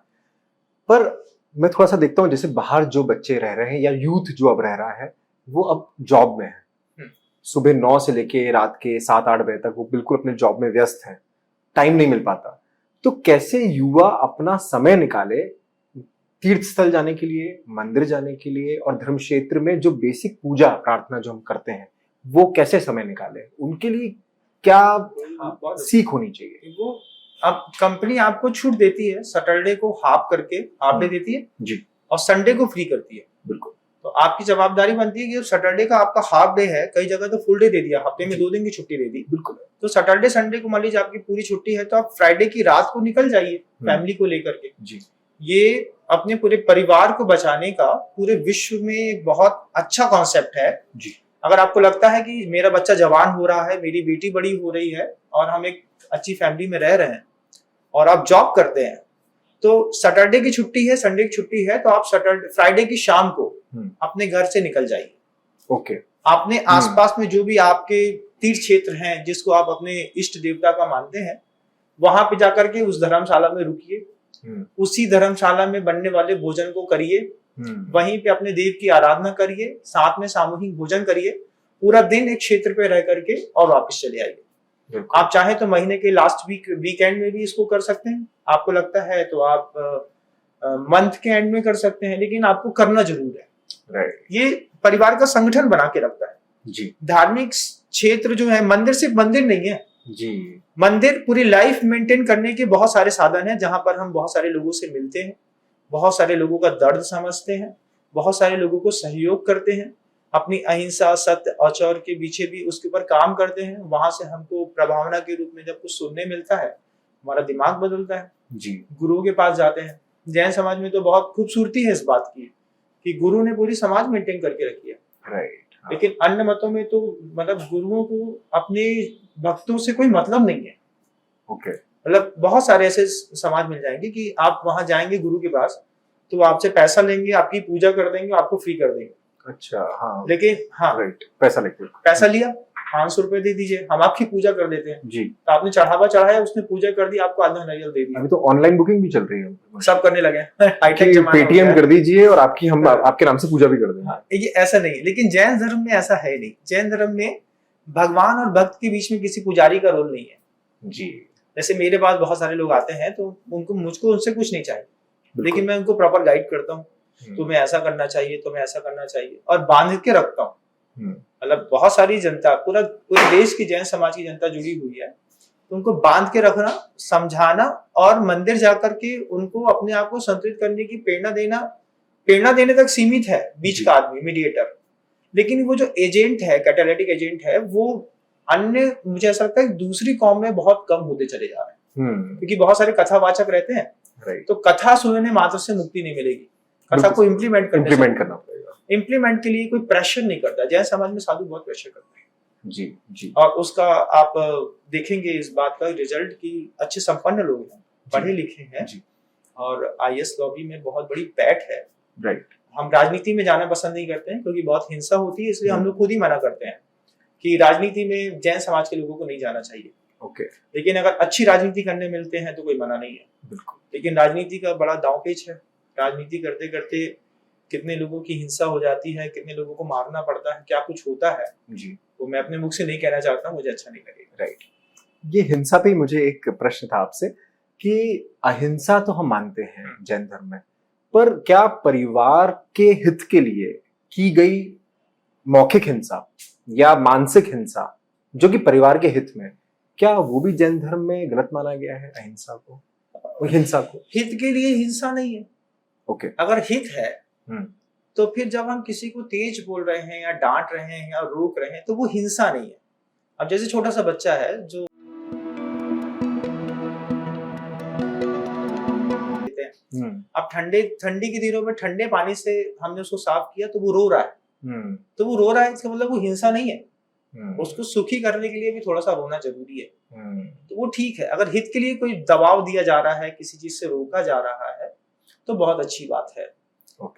पर मैं थोड़ा सा देखता हूँ जैसे बाहर जो बच्चे रह रहे हैं या यूथ जो अब रह रहा है वो अब जॉब में है, सुबह 9 से लेके रात के 7-8 बजे तक वो बिल्कुल अपने जॉब में व्यस्त है, टाइम नहीं मिल पाता। तो कैसे युवा अपना समय निकाले तीर्थ स्थल जाने के लिए, मंदिर जाने के लिए और धर्म क्षेत्र में जो बेसिक पूजा प्रार्थना जो हम करते हैं वो कैसे समय निकाले, उनके लिए क्या सीख होनी चाहिए? वो अब कंपनी आपको छूट देती है, सैटरडे को हाफ करके हाफ डे देती है जी, और संडे को फ्री करती है। बिल्कुल। तो आपकी जवाबदारी बनती है कि सैटरडे का आपका हाफ डे है, कई जगह तो फुल डे दे दिया, हफ्ते में 2 दिन की छुट्टी दे दी। बिल्कुल। तो सैटरडे संडे को मान लीजिए आपकी पूरी छुट्टी है तो आप फ्राइडे की रात को निकल जाइए फैमिली को लेकर के जी। ये अपने पूरे परिवार को बचाने का पूरे विश्व में एक बहुत अच्छा कॉन्सेप्ट है जी। अगर आपको लगता है कि मेरा बच्चा जवान हो रहा है, मेरी बेटी बड़ी हो रही है और हम एक अच्छी फैमिली में रह रहे हैं और आप जॉब करते हैं, तो सैटरडे की छुट्टी है, संडे की छुट्टी है, तो आप फ्राइडे की शाम को अपने घर से निकल जाइए। ओके। अपने आसपास में जो भी आपके तीर्थ क्षेत्र हैं जिसको आप अपने इष्ट देवता का मानते हैं, वहां पे जाकर के उस धर्मशाला में रुकिए, उसी धर्मशाला में बनने वाले भोजन को करिए, वहीं पे अपने देव की आराधना करिए, साथ में सामूहिक भोजन करिए, पूरा दिन एक क्षेत्र पे रह करके और वापस चले आइए। आप चाहे तो महीने के लास्ट वीकेंड में भी इसको कर सकते हैं, आपको लगता है तो आप मंथ के एंड में कर सकते हैं, लेकिन आपको करना जरूर है। ये परिवार का संगठन बना के रखता है जी। धार्मिक क्षेत्र जो है, मंदिर सिर्फ मंदिर नहीं है जी, मंदिर पूरी लाइफ मेंटेन करने के बहुत सारे साधन हैं, जहां पर हम बहुत सारे लोगों से मिलते हैं, बहुत सारे लोगों का दर्द समझते हैं, बहुत सारे लोगों को सहयोग करते हैं, अपनी अहिंसा सत्य औचौर के पीछे भी उसके ऊपर काम करते हैं। वहां से हमको प्रभावना के रूप में जब कुछ सुनने मिलता है, हमारा दिमाग बदलता है जी। गुरुओं के पास जाते हैं, जैन समाज में तो बहुत खूबसूरती है इस बात की कि गुरु ने पूरी समाज मेंटेन करके रखी है। राइट। लेकिन अन्य मतों में तो मतलब गुरुओं को अपने भक्तों से कोई मतलब नहीं है। ओके। मतलब बहुत सारे ऐसे समाज मिल जाएंगे कि आप वहां जाएंगे गुरु के पास तो वो आपसे पैसा लेंगे, आपकी पूजा कर देंगे, आपको फ्री कर देंगे। अच्छा हाँ। लेकिन हाँ राइट, पैसा लिया 500 रुपए दे दीजिए, हम आपकी पूजा कर देते हैं। जी। तो आपने चढ़ावा चढ़ाया, उसने पूजा कर दी, आपको आधा नारियल दे दिया। अभी तो ऑनलाइन बुकिंग भी चल रही है, सब करने लगे हैं। हाईटेक जमाना हो गया पेटीएम है। कर दीजिए और आपकी हम आपके नाम से पूजा भी कर देंगे। हाँ, ये ऐसा नहीं है, लेकिन जैन धर्म में ऐसा है नहीं। जैन धर्म में भगवान और भक्त के बीच में किसी पुजारी का रोल नहीं है। जी। जैसे मेरे पास बहुत सारे लोग आते हैं तो मुझको उनसे कुछ नहीं चाहिए, लेकिन मैं उनको प्रॉपर गाइड करता हूँ, तुम्हें ऐसा करना चाहिए, तुम्हें ऐसा करना चाहिए, और बांध के रखता हूँ। मतलब बहुत सारी जनता, पूरे देश की जैन समाज की जनता जुड़ी हुई है, तो उनको बांध के रखना, समझाना और मंदिर जाकर के उनको अपने आप को संतुलित करने की प्रेरणा देने तक सीमित है बीच का आदमी, मीडिएटर। लेकिन वो जो एजेंट है, कैटालिटिक एजेंट है, वो अन्य, मुझे ऐसा लगता है दूसरी कौम में बहुत कम होते चले जा रहे हैं, क्योंकि बहुत सारे कथावाचक रहते हैं। तो कथा सुनने मात्र से मुक्ति नहीं मिलेगी, कथा को इम्प्लीमेंट करना पड़ेगा। इम्प्लीमेंट के लिए कोई प्रेशर नहीं करता। जैन समाज में साधु बहुत प्रेशर करते हैं। जी जी। और उसका आप देखेंगे इस बात का रिजल्ट कि अच्छे संपन्न लोग हैं, पढ़े लिखे हैं, और आईएएस लॉबी में बहुत बड़ी पैठ है। राइट। हम राजनीति में जाना पसंद नहीं करते हैं क्योंकि बहुत हिंसा होती है, इसलिए हम लोग खुद ही मना करते हैं कि राजनीति में जैन समाज के लोगों को नहीं जाना चाहिए। ओके। लेकिन अगर अच्छी राजनीति करने मिलते हैं तो कोई मना नहीं है। बिल्कुल। लेकिन राजनीति का बड़ा दांवपेच है। राजनीति करते करते कितने लोगों की हिंसा हो जाती है, कितने लोगों को मारना पड़ता है, क्या कुछ होता है जी, वो मैं अपने मुख से नहीं कहना चाहता, मुझे अच्छा नहीं लगेगा। राइट। ये हिंसा पे मुझे एक प्रश्न था आपसे कि अहिंसा तो हम मानते हैं जैन धर्म में, पर क्या परिवार के हित के लिए की गई मौखिक हिंसा या मानसिक हिंसा जो कि परिवार के हित में, क्या वो भी जैन धर्म में गलत माना गया है? अहिंसा को, हिंसा को हित के लिए हिंसा नहीं है। ओके। अगर हित है तो फिर जब हम किसी को तेज बोल रहे हैं या डांट रहे हैं या रोक रहे हैं तो वो हिंसा नहीं है। अब जैसे छोटा सा बच्चा है जो अब ठंडी के दिनों में ठंडे पानी से हमने उसको साफ किया तो वो रो रहा है, तो वो रो रहा है, इसका मतलब वो हिंसा नहीं है। उसको सुखी करने के लिए भी थोड़ा सा रोना जरूरी है, तो वो ठीक है। अगर हित के लिए कोई दबाव दिया जा रहा है, किसी चीज से रोका जा रहा है, तो बहुत अच्छी बात है।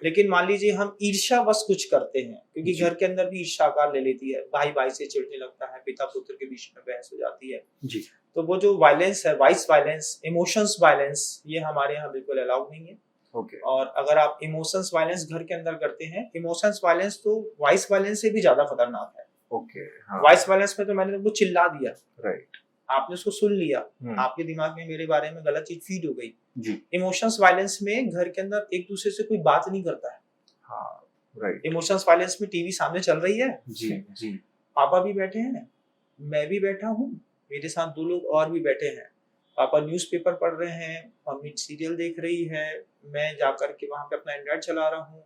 लेकिन मान लीजिए हम ईर्ष्यावश कुछ करते हैं, क्योंकि घर के अंदर भी ईर्ष्या आकार ले लेती है, भाई भाई से चिढ़ने लगता है, पिता पुत्र के बीच में बहस हो जाती है जी। तो वो जो वायलेंस है, वाइस वायलेंस, इमोशंस वायलेंस, ये हमारे यहाँ बिल्कुल अलाउड नहीं है। ओके। और अगर आप इमोशंस वायलेंस घर के अंदर करते हैं, इमोशंस वायलेंस तो वाइस वायलेंस से भी ज्यादा खतरनाक है। ओके। वाइस वायलेंस में तो मैंने वो चिल्ला दिया, राइट, आपने उसको सुन लिया, आपके दिमाग में मेरे बारे में गलत चीज फीड हो गई जी। इमोशंस वायलेंस में घर के अंदर एक दूसरे से कोई बात नहीं करता है। हाँ, राइट। इमोशंस वायलेंस में टीवी सामने चल रही है जी जी, पापा भी बैठे हैं, मैं भी बैठा हूँ, मेरे साथ 2 लोग और भी बैठे हैं। पापा न्यूज़पेपर पढ़ रहे हैं, मम्मी सीरियल देख रही है, मैं जाकर के वहां पे अपना एंड्रॉइड चला रहा हूँ,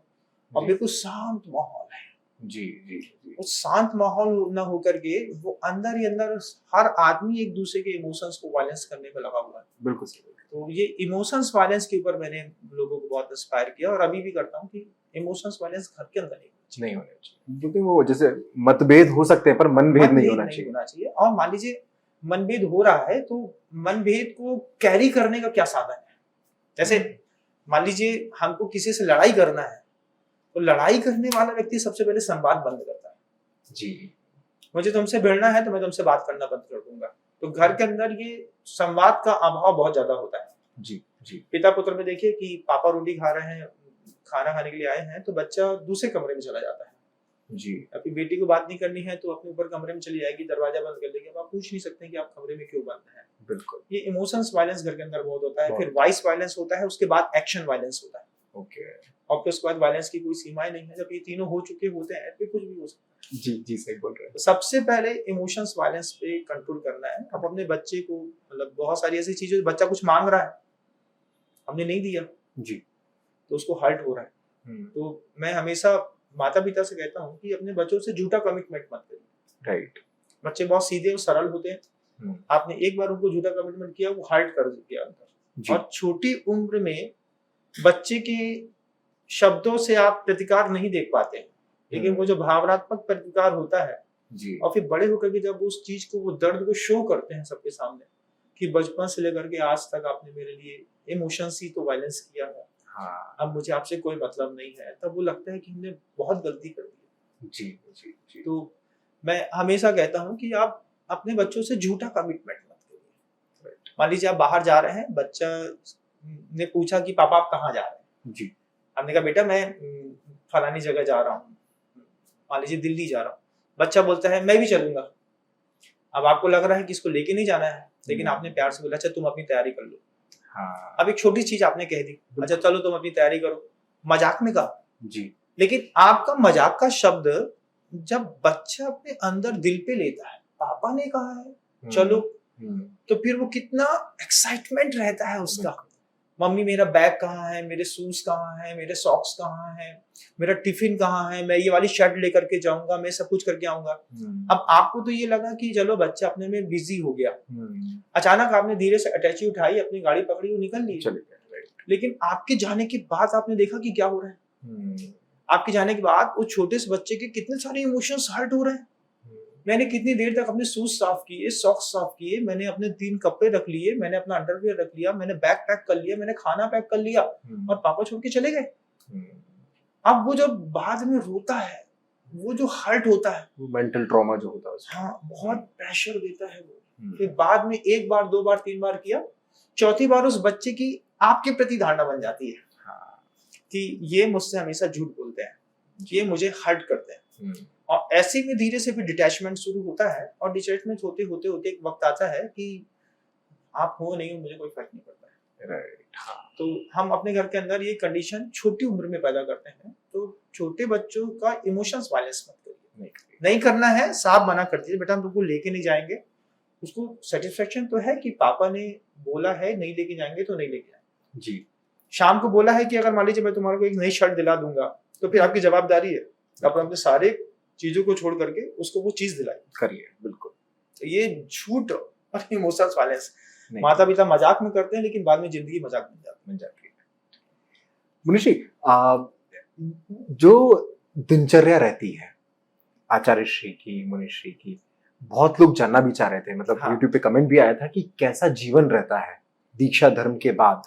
और बिल्कुल शांत माहौल है जी जी जी। उस शांत माहौल ना होकर के वो अंदर ही अंदर हर आदमी एक दूसरे के इमोशंस को वायलेंस करने में लगा हुआ है। बिल्कुल सही। तो ये इमोशंस वायलेंस के ऊपर मैंने लोगों को बहुत इंस्पायर किया, और अभी भी करता हूँ कि इमोशंस वायलेंस घर के अंदर नहीं होना चाहिए। क्योंकि वो जैसे मतभेद हो सकते हैं पर मनभेद नहीं होना चाहिए। और मान लीजिए मनभेद हो रहा है तो मनभेद को कैरी करने का क्या साधन है। जैसे मान लीजिए हमको किसी से लड़ाई करना है, तो लड़ाई करने वाला व्यक्ति सबसे पहले संवाद बंद करता है जी। मुझे तुमसे भिड़ना है तो मैं तुमसे बात करना बंद कर दूंगा। तो घर के अंदर ये संवाद का अभाव बहुत ज्यादा होता है जी जी। पिता पुत्र में देखिए कि पापा रोटी खा रहे हैं, खाना खाने के लिए आए हैं, तो बच्चा दूसरे कमरे में चला जाता है जी। अपनी बेटी को बात नहीं करनी है तो अपने ऊपर कमरे में चली जाएगी, दरवाजा बंद कर देगी। अब आप पूछ नहीं सकते कि आप कमरे में क्यों बंद हैं। बिल्कुल। ये इमोशंस वायलेंस घर के अंदर बहुत होता है। फिर वॉइस वायलेंस होता है, उसके बाद एक्शन वायलेंस होता है। ओके। और फिर उसके बाद वायलेंस की कोई सीमाएं नहीं है। जब ये तीनों हो चुके होते हैं तो कुछ भी हो सकता है जी जी। सही बोल रहे हैं। तो सबसे पहले इमोशंस वायलेंस पे कंट्रोल करना है। अब अपने बच्चे को, मतलब बहुत सारी ऐसी चीजें, बच्चा कुछ मांग रहा है, हमने नहीं दिया जी, तो उसको हर्ट हो रहा है। तो मैं हमेशा माता पिता से कहता हूँ कि अपने बच्चों से झूठा कमिटमेंट मत करिए। राइट। बच्चे बहुत सीधे और सरल होते हैं, आपने एक बार उनको झूठा कमिटमेंट किया, वो हर्ट कर दिया अंदर। और छोटी उम्र में बच्चे के शब्दों से आप प्रतिकार नहीं देख पाते, लेकिन वो जो भावनात्मक प्रतिकार होता है जी। और फिर बड़े होकर के जब उस चीज को, वो दर्द को शो करते हैं सबके सामने कि बचपन से लेकर के आज तक आपने मेरे लिए इमोशंस ही तो वायलेंस किया है, हाँ, अब मुझे आपसे कोई मतलब नहीं है, तब वो लगता है कि हमने बहुत गलती कर दी जी जी जी। तो मैं हमेशा कहता हूँ कि आप अपने बच्चों से झूठा कमिटमेंट मत करिए। मान लीजिए आप बाहर जा रहे हैं, बच्चा ने पूछा कि पापा आप कहाँ जा रहे हैं? जी। हमने कहा बेटा मैं फलानी जगह जा रहा हूँ, मान लीजिए दिल्ली जा रहा हूँ। बच्चा बोलता है मैं भी चलूंगा। अब आपको लग रहा है कि इसको लेके नहीं जाना है, लेकिन आपने प्यार से बोला अच्छा तुम अपनी तैयारी कर लो। हाँ। अब एक छोटी चीज आपने कह दी, अच्छा चलो तुम अपनी तैयारी करो, मजाक में कहा जी। लेकिन आपका मजाक का शब्द जब बच्चा अपने अंदर दिल पे लेता है, पापा ने कहा है चलो, तो फिर वो कितना एक्साइटमेंट रहता है उसका। मम्मी मेरा बैग कहाँ है, मेरे शूज कहाँ है, मेरे सॉक्स कहाँ है, मेरा टिफिन कहाँ है, मैं ये वाली शर्ट लेकर के जाऊंगा, मैं सब कुछ करके आऊंगा। अब आपको तो ये लगा कि चलो बच्चा अपने में बिजी हो गया, अचानक आपने धीरे से अटैची उठाई, अपनी गाड़ी पकड़ी, वो निकल ली, चले गए। लेकिन आपके जाने के बाद आपने देखा कि क्या हो रहा है। आपके जाने के बाद उस छोटे से बच्चे के कितने सारे इमोशंस हर्ट हो रहे हैं। मैंने कितनी देर तक अपने शूज साफ किए, सॉक्स साफ किए, मैंने अपने 3 कपड़े रख लिए, मैंने अपना अंडरवियर रख लिया, मैंने बैग पैक कर लिया, मैंने खाना पैक कर लिया और पापा छोड़ के चले गए। अब वो जब बाद में रोता है, वो जो हर्ट होता है, वो मेंटल ट्रॉमा जो होता है, हाँ बहुत प्रेशर देता है वो। फिर बाद में 1 बार 2 बार 3 बार किया, चौथी बार उस बच्चे की आपके प्रति धारणा बन जाती है कि ये मुझसे हमेशा झूठ बोलते हैं, ये मुझे हर्ट करते हैं। और ऐसे में धीरे से फिर डिटैचमेंट शुरू होता है, और डिटैचमेंट होते होते होते एक वक्त आता है कि आप हो नहीं हो मुझे कोई फर्क नहीं पड़ता है। राइट। हाँ। तो हम अपने घर के अंदर ये कंडीशन छोटी उम्र में पैदा करते हैं। तो छोटे बच्चों का इमोशंस वायलेंस मत करिए, नहीं करना है, साफ मना कर दीजिए बेटा हम तुमको लेके नहीं जाएंगे। उसको सेटिस्फेक्शन तो है कि पापा ने बोला है नहीं लेके जाएंगे तो नहीं लेके जाएंगे जी। शाम को बोला है कि अगर मान लीजिए मैं तुम्हारे को एक नई शर्ट दिला दूंगा, तो फिर आपकी जवाबदारी है आप अपने सारे चीजों को छोड़ करके उसको वो चीज दिलाई करिए। बिल्कुल। तो ये झूठ और इमोशंस वायलेंस माता पिता मजाक में करते हैं, लेकिन बाद में जिंदगी मजाक बन जाती है। मुनीष जी, जो दिनचर्या रहती है आचार्य श्री की, मुनीष श्री की, बहुत लोग जानना भी चाह रहे थे, मतलब YouTube पे कमेंट भी आया था कि कैसा जीवन रहता है दीक्षा धर्म के बाद,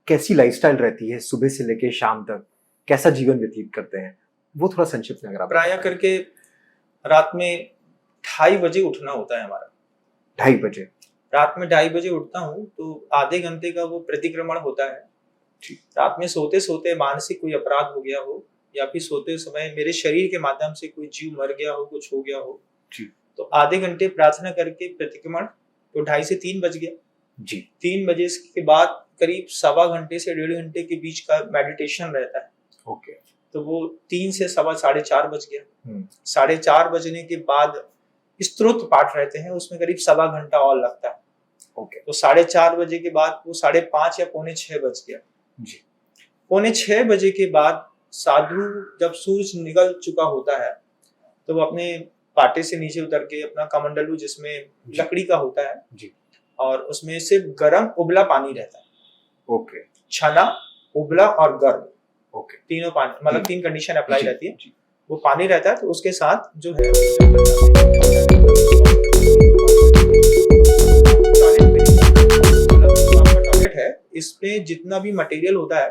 कैसी लाइफस्टाइल रहती है, सुबह से लेके शाम तक कैसा जीवन व्यतीत करते हैं, वो थोड़ा संक्षिप्त में अगर आप। प्राय करके रात में 2:30 बजे उठना होता है हमारा। 2:30 बजे? रात में 2:30 बजे उठता हूँ, तो आधे घंटे का वो प्रतिक्रमण होता है। रात में सोते सोते मानसिक कोई अपराध हो गया हो, या फिर सोते समय मेरे शरीर के माध्यम से कोई जीव मर गया हो, कुछ हो गया हो, तो आधे घंटे प्रार्थना करके प्रतिक्रमण, तो 2:30 से 3 बज गया जी। 3 बजे के बाद करीब 1.25 घंटे से 1.5 घंटे के बीच का मेडिटेशन रहता है। ओके। तो वो 3 से 4:15 बज गया। 4:30 बजने के बाद स्तोत्र पाठ रहते हैं, उसमें करीब 1.25 घंटा और लगता है। ओके। तो 4:30 बजे के बाद वो 5:30 या 5:45 बज गया जी। 5:45 बजे के बाद साधु जब सूरज निकल चुका होता है, तो वो अपने पाटे से नीचे उतर के अपना कमंडलू, जिसमें लकड़ी का होता है जी, और उसमें सिर्फ गर्म उबला पानी रहता है। ओके। छना, उबला और गर्म, ओके, तीनों पानी, मतलब 3 कंडीशन अप्लाई रहती है। वो पानी रहता है, तो उसके साथ जो है टॉयलेट है, इसमें जितना भी मटेरियल होता है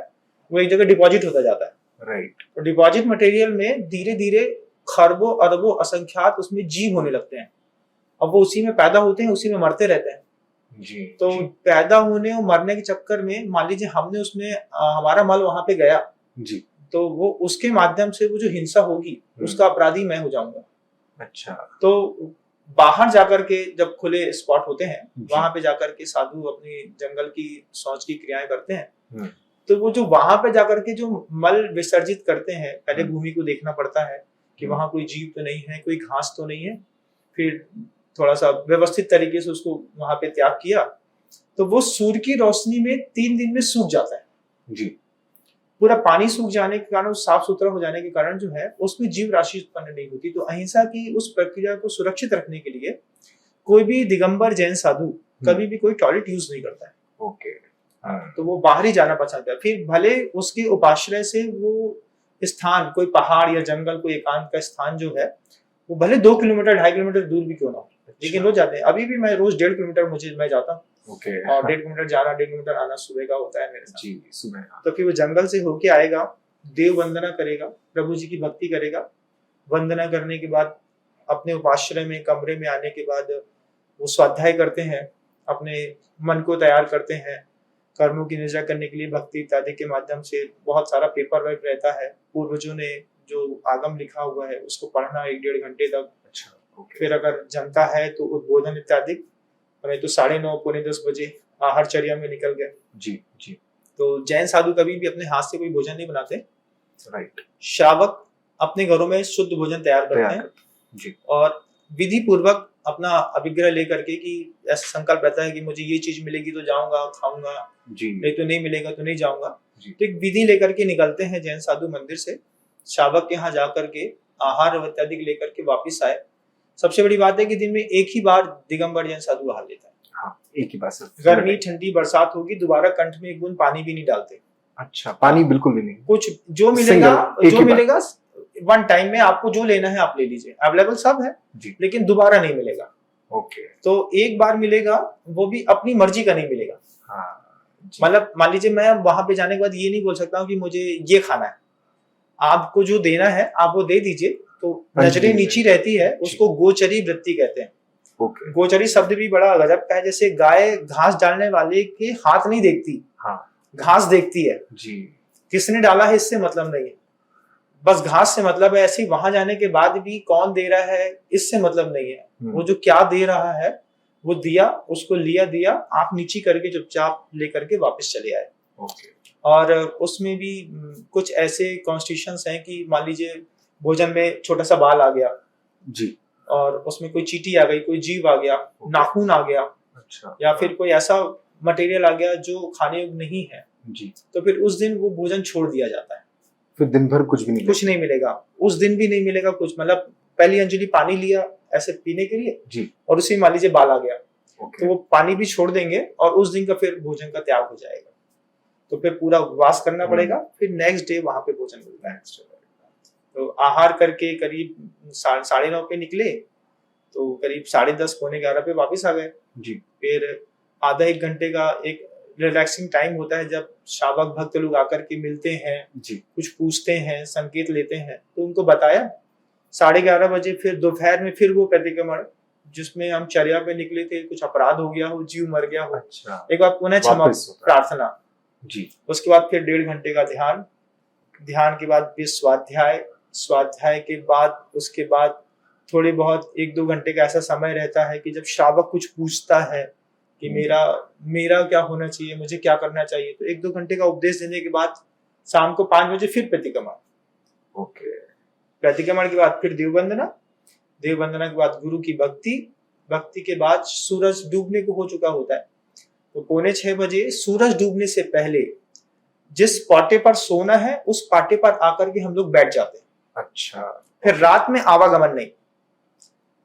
वो एक जगह डिपॉजिट होता जाता है। राइट। तो डिपॉजिट मटेरियल में धीरे धीरे खरबों अरबों असंख्यात उसमें जीव होने लगते हैं। अब वो उसी में पैदा होते हैं, उसी में मरते रहते हैं जी। तो जी। पैदा होने और मरने के चक्कर में मान लीजिए हमने उसमें हमारा मल वहां पे गया जी, तो वो उसके माध्यम से वो जो हिंसा होगी उसका अपराधी मैं हो जाऊंगा। अच्छा। तो बाहर जाकर के जब खुले स्पॉट होते हैं, वहां पे जाकर के साधु अपनी जंगल की शौच की क्रियाएं करते हैं। तो वो जो वहां पे जाकर के जो मल विसर्जित करते हैं, पहले भूमि को देखना पड़ता है कि वहां कोई जीव तो नहीं है, कोई घास तो नहीं है, फिर थोड़ा सा व्यवस्थित तरीके से उसको वहां पे त्याग किया, तो वो सूर्य की रोशनी में 3 दिन में सूख जाता है जी। पूरा पानी सूख जाने के कारण, साफ सुथरा हो जाने के कारण जो है उसमें जीव राशि उत्पन्न नहीं होती। तो अहिंसा की उस प्रक्रिया को सुरक्षित रखने के लिए कोई भी दिगंबर जैन साधु कभी भी कोई टॉयलेट यूज नहीं करता है। ओके। तो वो बाहर ही जाना पसंद है, फिर भले उसके उपाश्रय से वो स्थान कोई पहाड़ या जंगल, कोई एकांत का स्थान जो है वो भले 2 किलोमीटर 2.5 किलोमीटर दूर भी क्यों ना हो, लेकिन वो जाते हैं। अभी भी मैं रोज 1.5 किलोमीटर मैं जाता हूँ। ओके। और 1.5 किलोमीटर जाना, 1.5 किलोमीटर आना सुबह का होता है मेरे साथ जी। सुबह। तो फिर वो जंगल से होके आएगा, देव वंदना करेगा, प्रभु जी की भक्ति करेगा, वंदना करने के बाद अपने उपाश्रय में कमरे में आने के बाद वो स्वाध्याय करते हैं, अपने मन को तैयार करते हैं कर्मों की निद्रा करने के लिए भक्ति इत्यादि के माध्यम से। बहुत सारा पेपर वर्क रहता है, पूर्वजों ने जो आगम लिखा हुआ है उसको पढ़ना 1-1.5 घंटे तक। अच्छा, ओके। फिर अगर जमता है तो उद्बोधन इत्यादि, नहीं तो 9:30 पौने 10 बजे आहारचर्या में निकल गए। जी जी। तो जैन साधु कभी भी अपने हाथ से कोई भोजन नहीं बनाते, राइट। श्रावक अपने घरों में शुद्ध भोजन तैयार करते हैं जी। और विधि पूर्वक अपना अभिग्रह लेकर के कि ऐसा संकल्प रहता है कि मुझे ये चीज मिलेगी तो जाऊंगा खाऊंगा, जी। नहीं तो नहीं मिलेगा तो नहीं जाऊंगा। जी। तो एक विधि लेकर के निकलते हैं जैन साधु मंदिर से, श्रावक के यहाँ जाकर के आहार इत्यादि लेकर के वापिस आए। सबसे बड़ी बात है कि दिन में एक ही बार दिगंबर जैन साधु आहार लेता है। हाँ, एक ही बार सिर्फ। गर्मी ठंडी बरसात होगी, दोबारा कंठ में एक बूंद पानी भी नहीं डालते। अच्छा, पानी बिल्कुल भी नहीं। कुछ जो मिलेगा Single, एक ही बार। वन टाइम में आपको जो लेना है आप ले लीजिए, अवेलेबल सब है जी। लेकिन दोबारा नहीं मिलेगा। ओके। तो एक बार मिलेगा, वो भी अपनी मर्जी का नहीं मिलेगा। हाँ, मतलब मान लीजिए मैं वहां पे जाने के बाद ये नहीं बोल सकता हूँ कि मुझे ये खाना है, आपको जो देना है आप वो दे दीजिए। तो नजरें नीची रहती है, उसको गोचरी वृत्ति कहते हैं। ओके। गोचरी शब्द भी बड़ा गजब का है, जैसे गाय घास डालने वाले के हाथ नहीं देखती, हाँ, घास देखती है। जी। किसने डाला है इससे मतलब नहीं है, बस घास से मतलब है। ऐसे ही वहां जाने के बाद भी कौन दे रहा है इससे मतलब नहीं है, वो जो क्या दे रहा है वो दिया, उसको दिया, आप नीची करके चुपचाप लेकर के वापस चले आए। ओके। और उसमें भी कुछ ऐसे कॉन्स्टिट्यूशंस हैं कि मान लीजिए भोजन में छोटा सा बाल आ गया जी, और उसमें कोई चींटी आ गई, कोई जीव आ गया, नाखून आ गया, अच्छा, या फिर कोई ऐसा मटेरियल आ गया जो खाने योग्य नहीं है, जी, तो फिर उस दिन वो भोजन छोड़ दिया जाता है। फिर दिन भर कुछ भी नहीं मिलेगा उस दिन भी नहीं मिलेगा कुछ। मतलब पहली अंजलि पानी लिया ऐसे पीने के लिए जी, और उसी मान लीजिए बाल आ गया, ओके, तो वो पानी भी छोड़ देंगे और उस दिन का फिर भोजन का त्याग हो जाएगा। तो फिर पूरा उपवास करना पड़ेगा, फिर नेक्स्ट डे वहां पे भोजन मिलता है। तो आहार करके करीब 9:30 पे निकले, तो करीब 10:30 पौने 11 पे वापस आ गए जी। फिर आधा 1 घंटे का एक रिलैक्सिंग टाइम होता है, जब श्रावक भक्त लोग आकर के मिलते हैं जी, कुछ पूछते हैं, संकेत लेते हैं, तो उनको बताया। 11:30 बजे फिर दोपहर में फिर वो प्रतिक्रमण, जिसमें हम चर्या पे निकले थे, कुछ अपराध हो गया हो, जीव मर गया हो, अच्छा, एक बार पुनः क्षमा प्रार्थना जी। उसके बाद फिर 1.5 घंटे का ध्यान के बाद फिर स्वाध्याय के बाद उसके बाद थोड़े बहुत 1-2 घंटे का ऐसा समय रहता है कि जब श्रावक कुछ पूछता है कि मेरा क्या होना चाहिए, मुझे क्या करना चाहिए, तो 1-2 घंटे का उपदेश देने के बाद शाम को 5 बजे फिर प्रतिक्रमण। ओके। प्रतिक्रमण के बाद फिर देववंदना के बाद गुरु की भक्ति के बाद सूरज डूबने को हो चुका होता है, तो 5:45 बजे सूरज डूबने से पहले जिस पाटे पर सोना है उस पाटे पर आकर के हम लोग बैठ जाते हैं। अच्छा, फिर रात में आवागमन नहीं,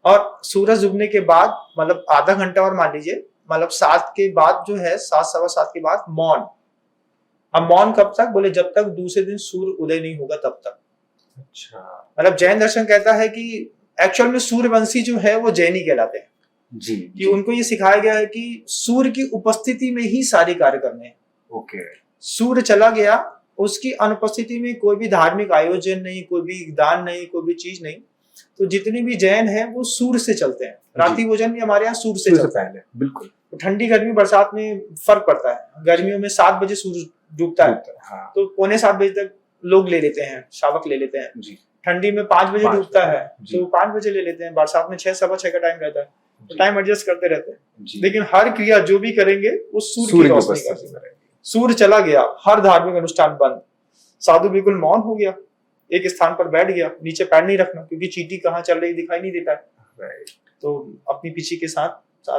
और सूरज डूबने के बाद मतलब आधा घंटा और मान लीजिए, मतलब 7 के बाद जो है 7 सवा 7 के बाद मौन। अब मौन कब तक, बोले जब तक दूसरे दिन सूर्य उदय नहीं होगा तब तक। अच्छा, मतलब जैन दर्शन कहता है कि एक्चुअल में सूर्यवंशी जो है वो जैनी कहलाते हैं जी, कि उनको ये सिखाया गया है कि सूर्य की उपस्थिति में ही सारे कार्य करने हैं। ओके। सूर्य चला गया, उसकी अनुपस्थिति में कोई भी धार्मिक आयोजन नहीं, कोई भी दान नहीं, कोई भी चीज नहीं। तो जितने भी जैन हैं वो सूर्य से चलते हैं। रात्रि भोजन भी हमारे यहाँ सूर्य से चलता है। बिल्कुल। तो ठंडी गर्मी बरसात में फर्क पड़ता है। गर्मियों में 7 बजे सूर्य डूबता है, हाँ। तो 6:45 बजे तक लोग ले लेते हैं, श्रावक ले लेते हैं जी। ठंडी में 5 बजे डूबता है तो 5 बजे ले लेते हैं। बरसात में 6 सवा 6 का टाइम रहता है, तो टाइम एडजस्ट करते रहते हैं। लेकिन हर क्रिया जो भी करेंगे वो सूर्य की रोशनी करेंगे। सूर्य चला गया, हर धार्मिक अनुष्ठान बंद। साधु बिल्कुल मौन हो गया, एक स्थान पर बैठ गया, नीचे पैर नहीं रखना क्योंकि चींटी कहाँ चल रही दिखाई नहीं देता है। तो अपनी पीछे के साथ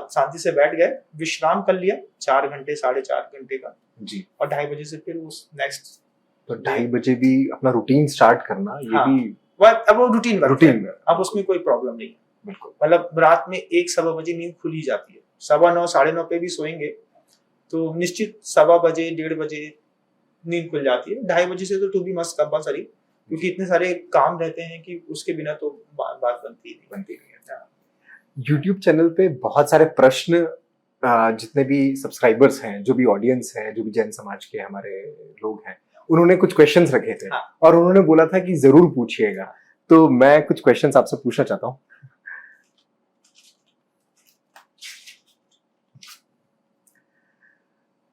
शांति से बैठ गए, विश्राम कर लिया 4 घंटे 4.5 घंटे का जी। और 2:30 बजे से फिर उस नेक्स्ट, तो 2:30 बजे भी अपना रूटीन स्टार्ट करना, ये हाँ, भी अब वो रूटीन में अब उसमें कोई प्रॉब्लम नहीं है। बिल्कुल। मतलब रात में 1 सवा बजे नींद खुल ही जाती है, 9:15 9:30 पे भी सोएंगे तो निश्चित 1:15 बजे 1:30 बजे नींद खुल जाती है। 2:30 बजे से तो टू बी मस्ट कंपल्सरी, क्योंकि इतने सारे काम रहते हैं कि उसके बिना तो बात बनती नहीं है। YouTube चैनल पे बहुत सारे प्रश्न, जितने भी सब्सक्राइबर्स हैं, जो भी ऑडियंस है, जो भी जैन समाज के हमारे लोग हैं, उन्होंने कुछ क्वेश्चंस रखे थे। हाँ। और उन्होंने बोला था कि जरूर पूछिएगा, तो मैं कुछ क्वेश्चंस आपसे पूछना चाहता हूँ।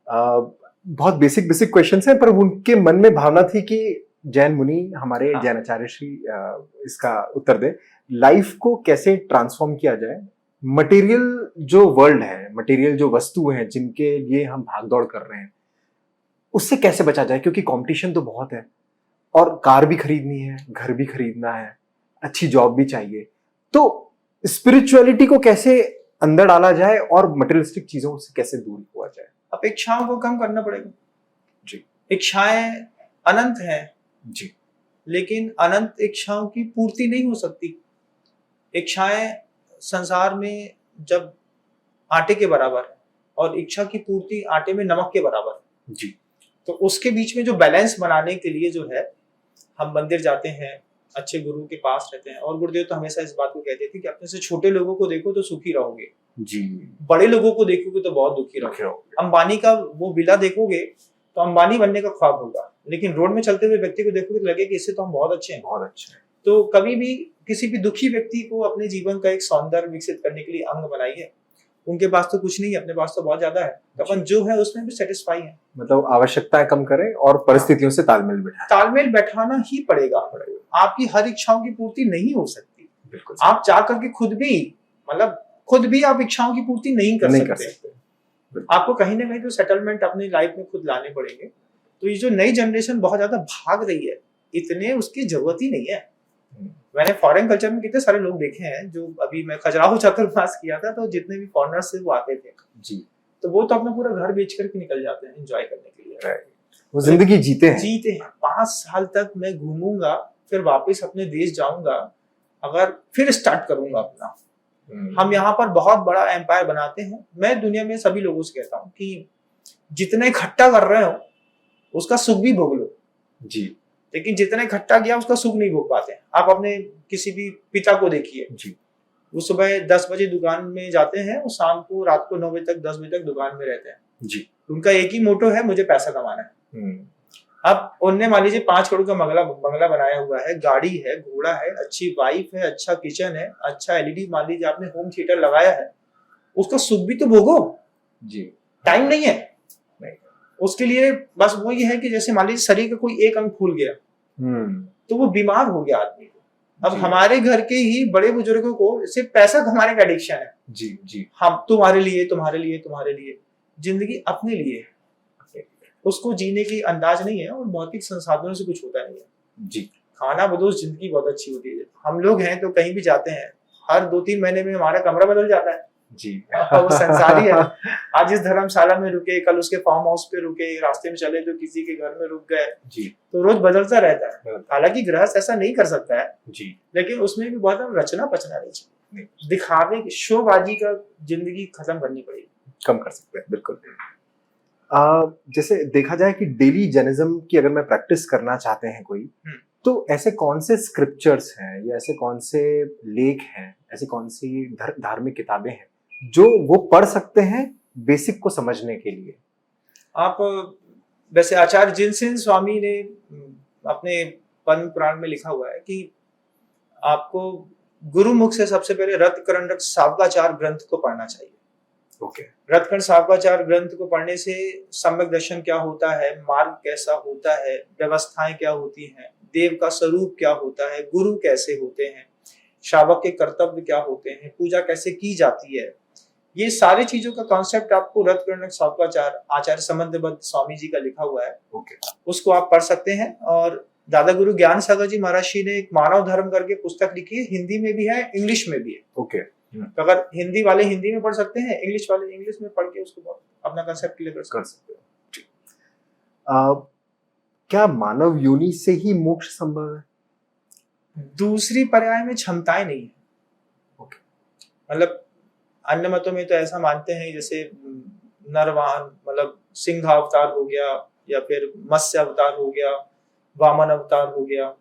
बहुत बेसिक बेसिक क्वेश्चंस हैं, पर उनके मन में भावना थी कि जैन मुनि हमारे हाँ। जैन आचार्य श्री इसका उत्तर दे। लाइफ को कैसे ट्रांसफॉर्म किया जाए, मटेरियल जो वर्ल्ड है, मटेरियल जो वस्तु हैं जिनके लिए हम भागदौड़ कर रहे हैं, उससे कैसे बचा जाए, क्योंकि कंपटीशन तो बहुत है और कार भी खरीदनी है, घर भी खरीदना है, अच्छी जॉब भी चाहिए। तो स्पिरिचुअलिटी को कैसे अंदर डाला जाए और मटेरियलिस्टिक चीजों से कैसे दूर हुआ जाए? अपेक्षाओं को कम करना पड़ेगा जी। इच्छाएं अनंत हैं जी। लेकिन अनंत इच्छाओं की पूर्ति नहीं हो सकती। इच्छाएं संसार में जब आटे के बराबर है और इच्छा की पूर्ति आटे में नमक के बराबर है, जी। तो उसके बीच में जो बैलेंस बनाने के लिए जो है हम मंदिर जाते हैं, अच्छे गुरु के पास रहते हैं। और गुरुदेव तो हमेशा इस बात को कहते थे कि अपने से छोटे लोगों को देखो तो सुखी रहोगे, जी। बड़े लोगों को देखोगे तो बहुत दुखी रहोगे। अंबानी का वो विला देखोगे तो अंबानी बनने का ख्वाब होगा, लेकिन रोड में चलते हुए व्यक्ति को देखोगे तो लगे कि इससे तो हम बहुत अच्छे हैं। बहुत अच्छे हैं। तो कभी भी किसी भी दुखी व्यक्ति को अपने जीवन का एक सौंदर्य विकसित करने के लिए अंग बनाइए। उनके पास तो कुछ नहीं है, अपने पास तो बहुत ज्यादा है, तो अपन जो है उसमें भी सेटिस्फाई है। मतलब आवश्यकताएं कम करें और परिस्थितियों से तालमेल बिठाएं। तालमेल बैठाना ही पड़ेगा। आपकी हर इच्छाओं की पूर्ति नहीं हो सकती। बिल्कुल। आप जा करके खुद भी आप इच्छाओं की पूर्ति नहीं कर सकते। आपको कहीं ना कहीं तो सेटलमेंट अपनी लाइफ में खुद लाने पड़ेंगे। तो ये जो नई जनरेशन बहुत ज्यादा भाग रही है, इतने उसकी जरूरत ही नहीं है। मैंने फॉरेन कल्चर में कितने सारे लोग देखे हैं, जो अभी मैं खजुराहो चतुर्मास किया था, तो जितने भी फॉरेनर्स से वो आते थे जी, तो वो तो अपना पूरा घर बेच करके निकल जाते हैं एंजॉय करने के लिए। वो जिंदगी जीते हैं। 5 साल तक मैं घूमूंगा, फिर वापस अपने देश जाऊंगा, अगर फिर स्टार्ट करूंगा अपना। हम यहाँ पर बहुत बड़ा एम्पायर बनाते हैं। मैं दुनिया में सभी लोगों से कहता हूँ कि जितना इकट्ठा कर रहे हो उसका सुख भी भोग लो जी, लेकिन जितना इकट्ठा किया उसका सुख नहीं भोग पाते। आप अपने किसी भी पिता को देखिए जी, वो सुबह 10 बजे दुकान में जाते हैं, वो शाम को रात को 9 बजे तक 10 बजे तक दुकान में रहते हैं जी। उनका एक ही मोटो है, मुझे पैसा कमाना है। अब उनने मान लीजिए 5 करोड़ का बंगला बनाया हुआ है, गाड़ी है, घोड़ा है, अच्छी वाइफ है, अच्छा किचन है, अच्छा एलईडी मान लीजिए आपने होम थिएटर लगाया है, उसका सुख भी तो भोगो जी। टाइम नहीं है उसके लिए। बस वो ये है कि जैसे मान लीजिए शरीर का कोई एक अंग फूल गया तो वो बीमार हो गया आदमी को। अब हमारे घर के ही बड़े बुजुर्गों को सिर्फ पैसा कमाने का एडिक्शन है जी जी। हम तुम्हारे लिए तुम्हारे लिए तुम्हारे लिए, जिंदगी अपने लिए, उसको जीने की अंदाज नहीं है और भौतिक संसाधनों से कुछ होता नहीं है जी। खाना बदोश जिंदगी बहुत अच्छी होती है। हम लोग हैं तो कहीं भी जाते हैं, हर 2-3 महीने में हमारा कमरा बदल जाता है जी। वो संसारी है। आज इस धर्मशाला में रुके, कल उसके फार्म हाउस पे रुके, रास्ते में चले तो किसी के घर में रुक गए जी। तो रोज बदलता रहता है। हालांकि गृहस्थ ऐसा नहीं कर सकता है जी, लेकिन उसमें भी बहुत रचना पचना नहीं चाहिए। दिखावे की शोबाजी का जिंदगी खत्म करनी पड़ेगी, कम कर सकते हैं। बिल्कुल। जैसे देखा जाए कि डेली जैनिज्म की अगर मैं प्रैक्टिस करना चाहते हैं कोई, तो ऐसे कौन से स्क्रिप्चर्स हैं या ऐसे कौन से लेख हैं, ऐसी कौन सी धार्मिक किताबें हैं जो वो पढ़ सकते हैं बेसिक को समझने के लिए? आप वैसे आचार्य जिनसेन स्वामी ने अपने पद्म पुराण में लिखा हुआ है कि आपको गुरुमुख से सबसे पहले रत्करंडक सावकाचार ग्रंथ को पढ़ना चाहिए। ओके। रत्करंड सावकाचार ग्रंथ को पढ़ने से सम्यक दर्शन क्या होता है, मार्ग कैसा होता है, व्यवस्थाएं क्या होती हैं, देव का स्वरूप क्या होता है, गुरु कैसे होते हैं, श्रावक के कर्तव्य क्या होते हैं, पूजा कैसे की जाती है, ये सारी चीजों का कॉन्सेप्ट आपको रत्करंडक सावकाचार आचार्य समंतबद्ध स्वामी जी का लिखा हुआ है। उसको आप पढ़ सकते हैं। और दादा गुरु ज्ञान सागर जी महाराज जी ने एक मानव धर्म करके पुस्तक लिखी है, हिंदी में भी है, इंग्लिश में भी है। ओके। तो अगर हिंदी वाले हिंदी में पढ़ सकते हैं, इंग्लिश वाले इंग्लिश में पढ़ के उसको अपना कंसेप्ट क्लियर कर सकते हो। क्या मानव योनि से ही मोक्ष संभव है? दूसरी पर्याय में क्षमताएं नहीं है। मतलब अन्य मतों में तो ऐसा मानते हैं जैसे नरवाहन मतलब सिंह अवतार हो गया, या फिर मत्स्य अवतार हो गया, वामन अवतार हो गया,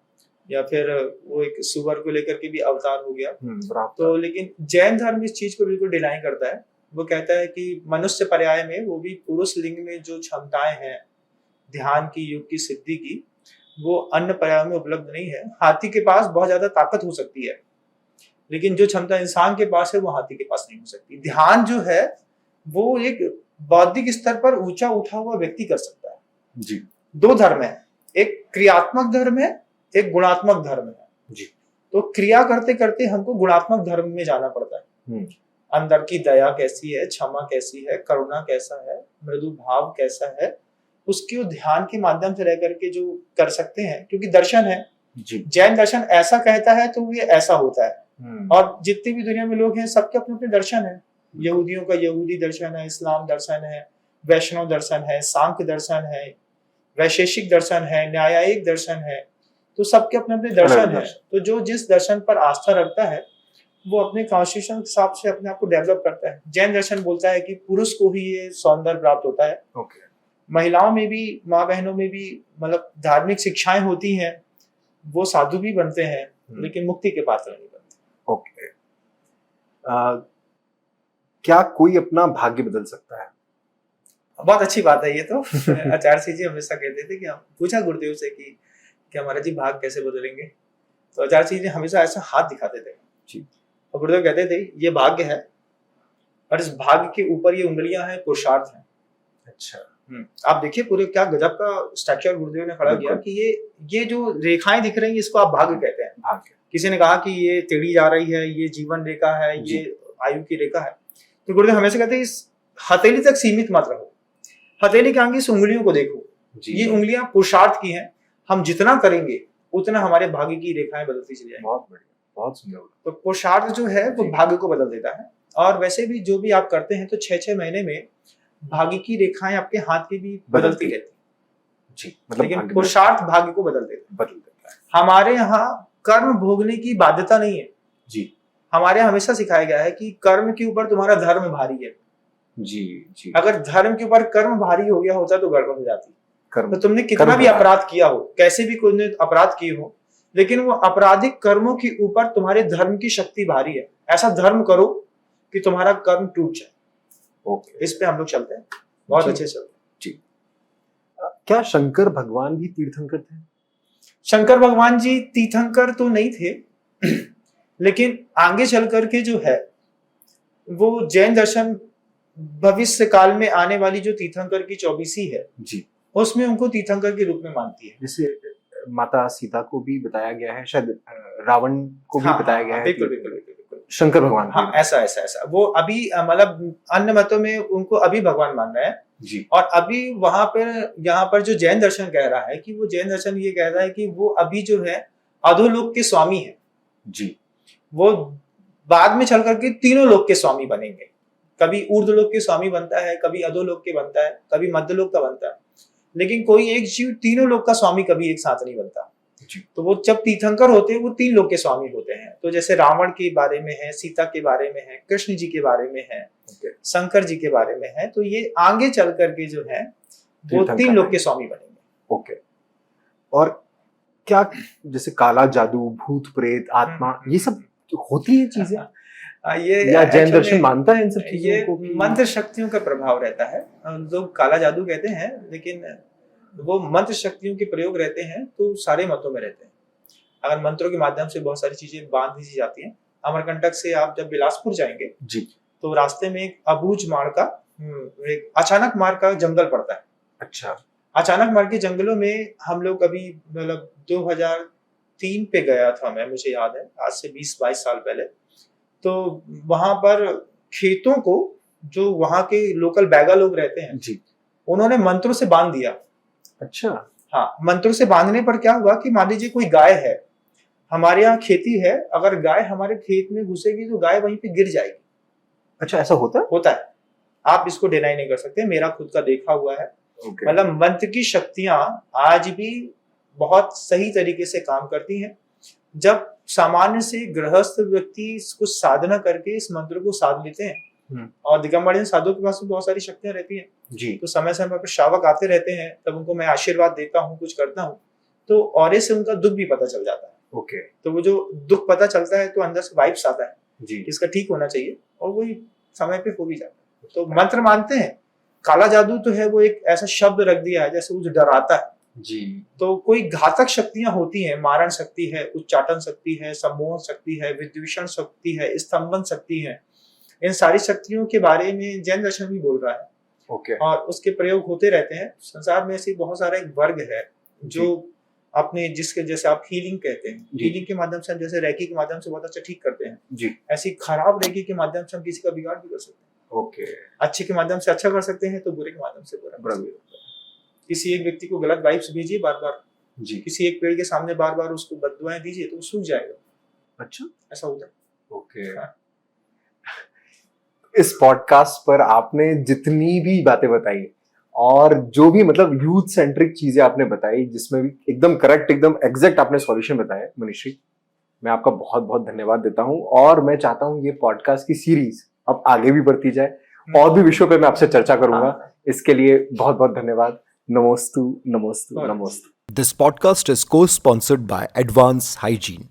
या फिर वो एक सुअर को लेकर के भी अवतार हो गया। तो लेकिन जैन धर्म इस चीज को बिल्कुल डिनाई करता है। वो कहता है कि मनुष्य पर्याय में वो भी पुरुष लिंग में जो क्षमताएं हैं ध्यान की, योग की सिद्धि की, वो अन्य पर्याय में उपलब्ध नहीं है। हाथी के पास बहुत ज्यादा ताकत हो सकती है, लेकिन जो क्षमता इंसान के पास है वो हाथी के पास नहीं हो सकती। ध्यान जो है वो एक बौद्धिक स्तर पर ऊंचा उठा हुआ व्यक्ति कर सकता है। जी दो धर्म है, एक क्रियात्मक धर्म है, एक गुणात्मक धर्म है। जी तो क्रिया करते करते हमको गुणात्मक धर्म में जाना पड़ता है। अंदर की दया कैसी है, क्षमा कैसी है, करुणा कैसा है, मृदु भाव कैसा है, उसकी ध्यान के माध्यम से रह करके जो कर सकते हैं, क्योंकि दर्शन है। जी जैन दर्शन ऐसा कहता है तो ये ऐसा होता है। और जितने भी दुनिया में लोग हैं सबके अपने अपने दर्शन है। यहूदियों का यहूदी दर्शन है, इस्लाम दर्शन है, वैष्णव दर्शन है, सांख्य दर्शन है, वैशेषिक दर्शन है, न्यायिक दर्शन है। तो सबके अपने अपने दर्शन है। तो जो जिस दर्शन पर आस्था रखता है वो अपने कॉन्स्टिट्यूशन के हिसाब से अपने आप को डेवलप करता है। जैन दर्शन बोलता है कि पुरुष को ही ये सौंदर्य प्राप्त होता है। महिलाओं में भी, माँ बहनों में भी मतलब धार्मिक शिक्षाएं होती हैं, वो साधु भी बनते हैं लेकिन मुक्ति के पात्र नहीं बनते। ओके। क्या कोई अपना भाग्य बदल सकता है? बहुत अच्छी बात है ये तो। आचार्य जी हमेशा कहते थे कि हम पूछा गुरुदेव से कि हमारा जी भाग कैसे बदलेंगे, तो आचार्य जी हमेशा ऐसा हाथ दिखाते थे जी। और गुरुदेव कहते थे ये भाग्य है और इस भाग्य के ऊपर ये उंगलियां हैं, पुरुषार्थ है। अच्छा। आप देखिए पूरे क्या गजब का स्ट्रक्चर गुरुदेव ने खड़ा किया कि ये जो रेखाएं दिख रही हैं इसको आप भाग्य कहते हैं। भाग्य। किसी ने कहा कि ये टेढ़ी जा रही है, ये जीवन रेखा है, ये आयु की रेखा है। तो गुरुदेव हमेशा कहते हैं इस हथेली तक सीमित मत रहो, हथेली के आगे इस उंगलियों को देखो, ये उंगलियां पुरुषार्थ की हैं। हम जितना करेंगे उतना हमारे भाग्य की रेखाएं बदलती चली जाएंगी। बहुत बढ़िया, बहुत सुंदर। तो पुरुषार्थ जो है वो भाग्य को बदल देता है। और वैसे भी जो भी आप करते हैं तो 6-6 महीने में भाग्य की रेखाएं आपके हाथ की भी बदलती रहती जी। मतलब लेकिन पुरुषार्थ भाग्य को बदल देता है। हमारे यहाँ कर्म भोगने की बाध्यता नहीं है जी। हमारे यहाँ हमेशा सिखाया गया है कि कर्म के ऊपर तुम्हारा धर्म भारी है जी जी। अगर धर्म के ऊपर कर्म भारी हो गया होता तो गड़बड़ हो जाती। तो तुमने कितना भी अपराध किया हो, कैसे भी कोई अपराध किए हो, लेकिन वो आपराधिक कर्मों के ऊपर तुम्हारे धर्म की शक्ति भारी है। ऐसा धर्म करो कि तुम्हारा कर्म टूट जाए। ओके, इस पे हम लोग चलते हैं, बहुत अच्छे चलते हैं जी। क्या शंकर भगवान भी तीर्थंकर थे? शंकर भगवान जी तीर्थंकर तो नहीं थे, लेकिन आगे चल करके जो है वो जैन दर्शन भविष्य काल में आने वाली जो तीर्थंकर की 24 है जी, उसमें उनको तीर्थंकर के रूप में मानती है। जैसे माता सीता को भी बताया गया है, शायद रावण को भी बताया गया है। बिल्कुल बिल्कुल बिल्कुल शंकर भगवान। हाँ, ऐसा वो अभी मतलब अन्य मतों में उनको अभी भगवान मान रहे हैं जी। और अभी वहां पर यहाँ पर जो जैन दर्शन कह रहा है कि वो जैन दर्शन ये कह रहा है कि वो अभी जो है अधोलोक के स्वामी है जी। वो बाद में चल करके तीनों लोक के स्वामी बनेंगे। कभी ऊर्ध्वलोक के स्वामी बनता है, कभी अधोलोक के बनता है, कभी मध्यलोक का बनता है, लेकिन कोई एक जीव तीनों लोक का स्वामी कभी एक साथ नहीं बनता जी। तो वो जब तीर्थंकर होते हैं वो 3 लोक के स्वामी होते हैं। तो जैसे रावण के बारे में है, सीता के बारे में है, कृष्ण जी के बारे में है, शंकर जी के बारे में है, तो ये आगे चल करके जो है वो 3 लोक के स्वामी बनेंगे। ओके। और क्या जैसे काला जादू, भूत प्रेत, आत्मा, ये सब होती है चीजें? ये या जैन दर्शन मानता है इन सब चीजों ये को? मंत्र शक्तियों का प्रभाव रहता है। लोग काला जादू कहते हैं, लेकिन वो मंत्र शक्तियों के प्रयोग रहते हैं तो सारे मतों में रहते हैं। अगर मंत्रों के माध्यम से बहुत सारी चीजें बांध दी जाती हैं। अमरकंटक से आप जब बिलासपुर जाएंगे जी, तो रास्ते में एक अबूझ मार का, एक अचानक मार का जंगल पड़ता है। अच्छा। अचानक मार के जंगलों में हम लोग कभी मतलब 2003 पे गया था मैं, मुझे याद है, आज से 20-22 साल पहले। तो वहां पर खेतों को जो वहां के लोकल बैगा लोग रहते हैं जी, उन्होंने मंत्रों से बांध दिया। अच्छा। हाँ, मंत्रों से बांधने पर क्या हुआ कि मान लीजिए कोई गाय है, हमारे यहाँ खेती है, अगर गाय हमारे खेत में घुसेगी तो गाय वहीं पे गिर जाएगी। अच्छा, ऐसा होता है? होता है, आप इसको डिनाई नहीं कर सकते, मेरा खुद का देखा हुआ है। मतलब मंत्र की शक्तियां आज भी बहुत सही तरीके से काम करती हैं। जब सामान्य से गृहस्थ व्यक्ति कुछ साधना करके इस मंत्र को साध लेते हैं, और दिगंबर साधुओं के पास बहुत सारी शक्तियां रहती हैं जी, तो समय समय पर श्रावक आते रहते हैं, तब उनको मैं आशीर्वाद देता हूँ, कुछ करता हूँ, तो औरे से उनका दुख भी पता चल जाता है। ओके। तो वो जो दुख पता चलता है तो अंदर से वाइब्स आता है जी, इसका ठीक होना चाहिए, और वही समय पे हो भी जाता है। तो मंत्र मानते हैं। काला जादू तो है वो एक ऐसा शब्द रख दिया है जैसे वो जो डराता है जी। तो कोई घातक शक्तियां होती हैं, मारण शक्ति है, उच्चाटन शक्ति है, सम्मोहन शक्ति है, विद्वेषण शक्ति है, स्तंभन शक्ति है। इन सारी शक्तियों के बारे में जैन दर्शन भी बोल रहा है ओके और उसके प्रयोग होते रहते हैं। संसार में ऐसी बहुत सारा एक वर्ग है जो अपने जिसके जैसे आप हीलिंग कहते हैं, जी। हीलिंग के माध्यम से हम जैसे रेकी के माध्यम से बहुत अच्छा ठीक करते हैं, जी ऐसी खराब रेकी के माध्यम से हम किसी का बिगाड़ भी कर सकते हैं। ओके अच्छे के माध्यम से अच्छा कर सकते हैं तो बुरे के माध्यम से बुरा कर बराबर। सकते हैं। किसी एक व्यक्ति को गलत वाइब्स भेजिए बार बार, जी किसी एक पेड़ के सामने बार बार उसको बददुआएं दीजिए तो वो सूख जाएगा, अच्छा ऐसा होता है। ओके हाँ। इस पॉडकास्ट पर आपने जितनी भी बातें बताई और जो भी मतलब यूथ सेंट्रिक चीजें आपने बताई, जिसमें भी एकदम करेक्ट एकदम एग्जैक्ट आपने सॉल्यूशन बताया मनीषी, मैं आपका बहुत बहुत धन्यवाद देता हूं। और मैं चाहता हूं ये पॉडकास्ट की सीरीज अब आगे भी बढ़ती जाए, और भी विषयों पे मैं आपसे चर्चा करूंगा। हाँ। इसके लिए बहुत बहुत धन्यवाद। नमोस्तु नमोस्तु नमोस्तु। This podcast is co-sponsored by Advance Hygiene.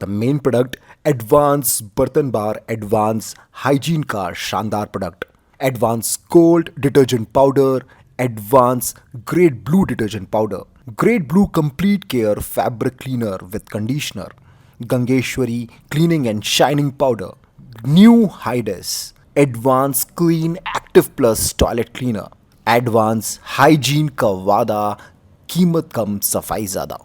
The main product, Advance बर्तन बार एडवांस हाइजीन का शानदार product, advance cold detergent powder, advance great blue detergent powder, great blue complete care fabric cleaner with conditioner, Gangeshwari cleaning and shining powder, new हाइडस, advance clean active plus toilet cleaner, advance hygiene का वादा, कीमत कम सफाई ज्यादा।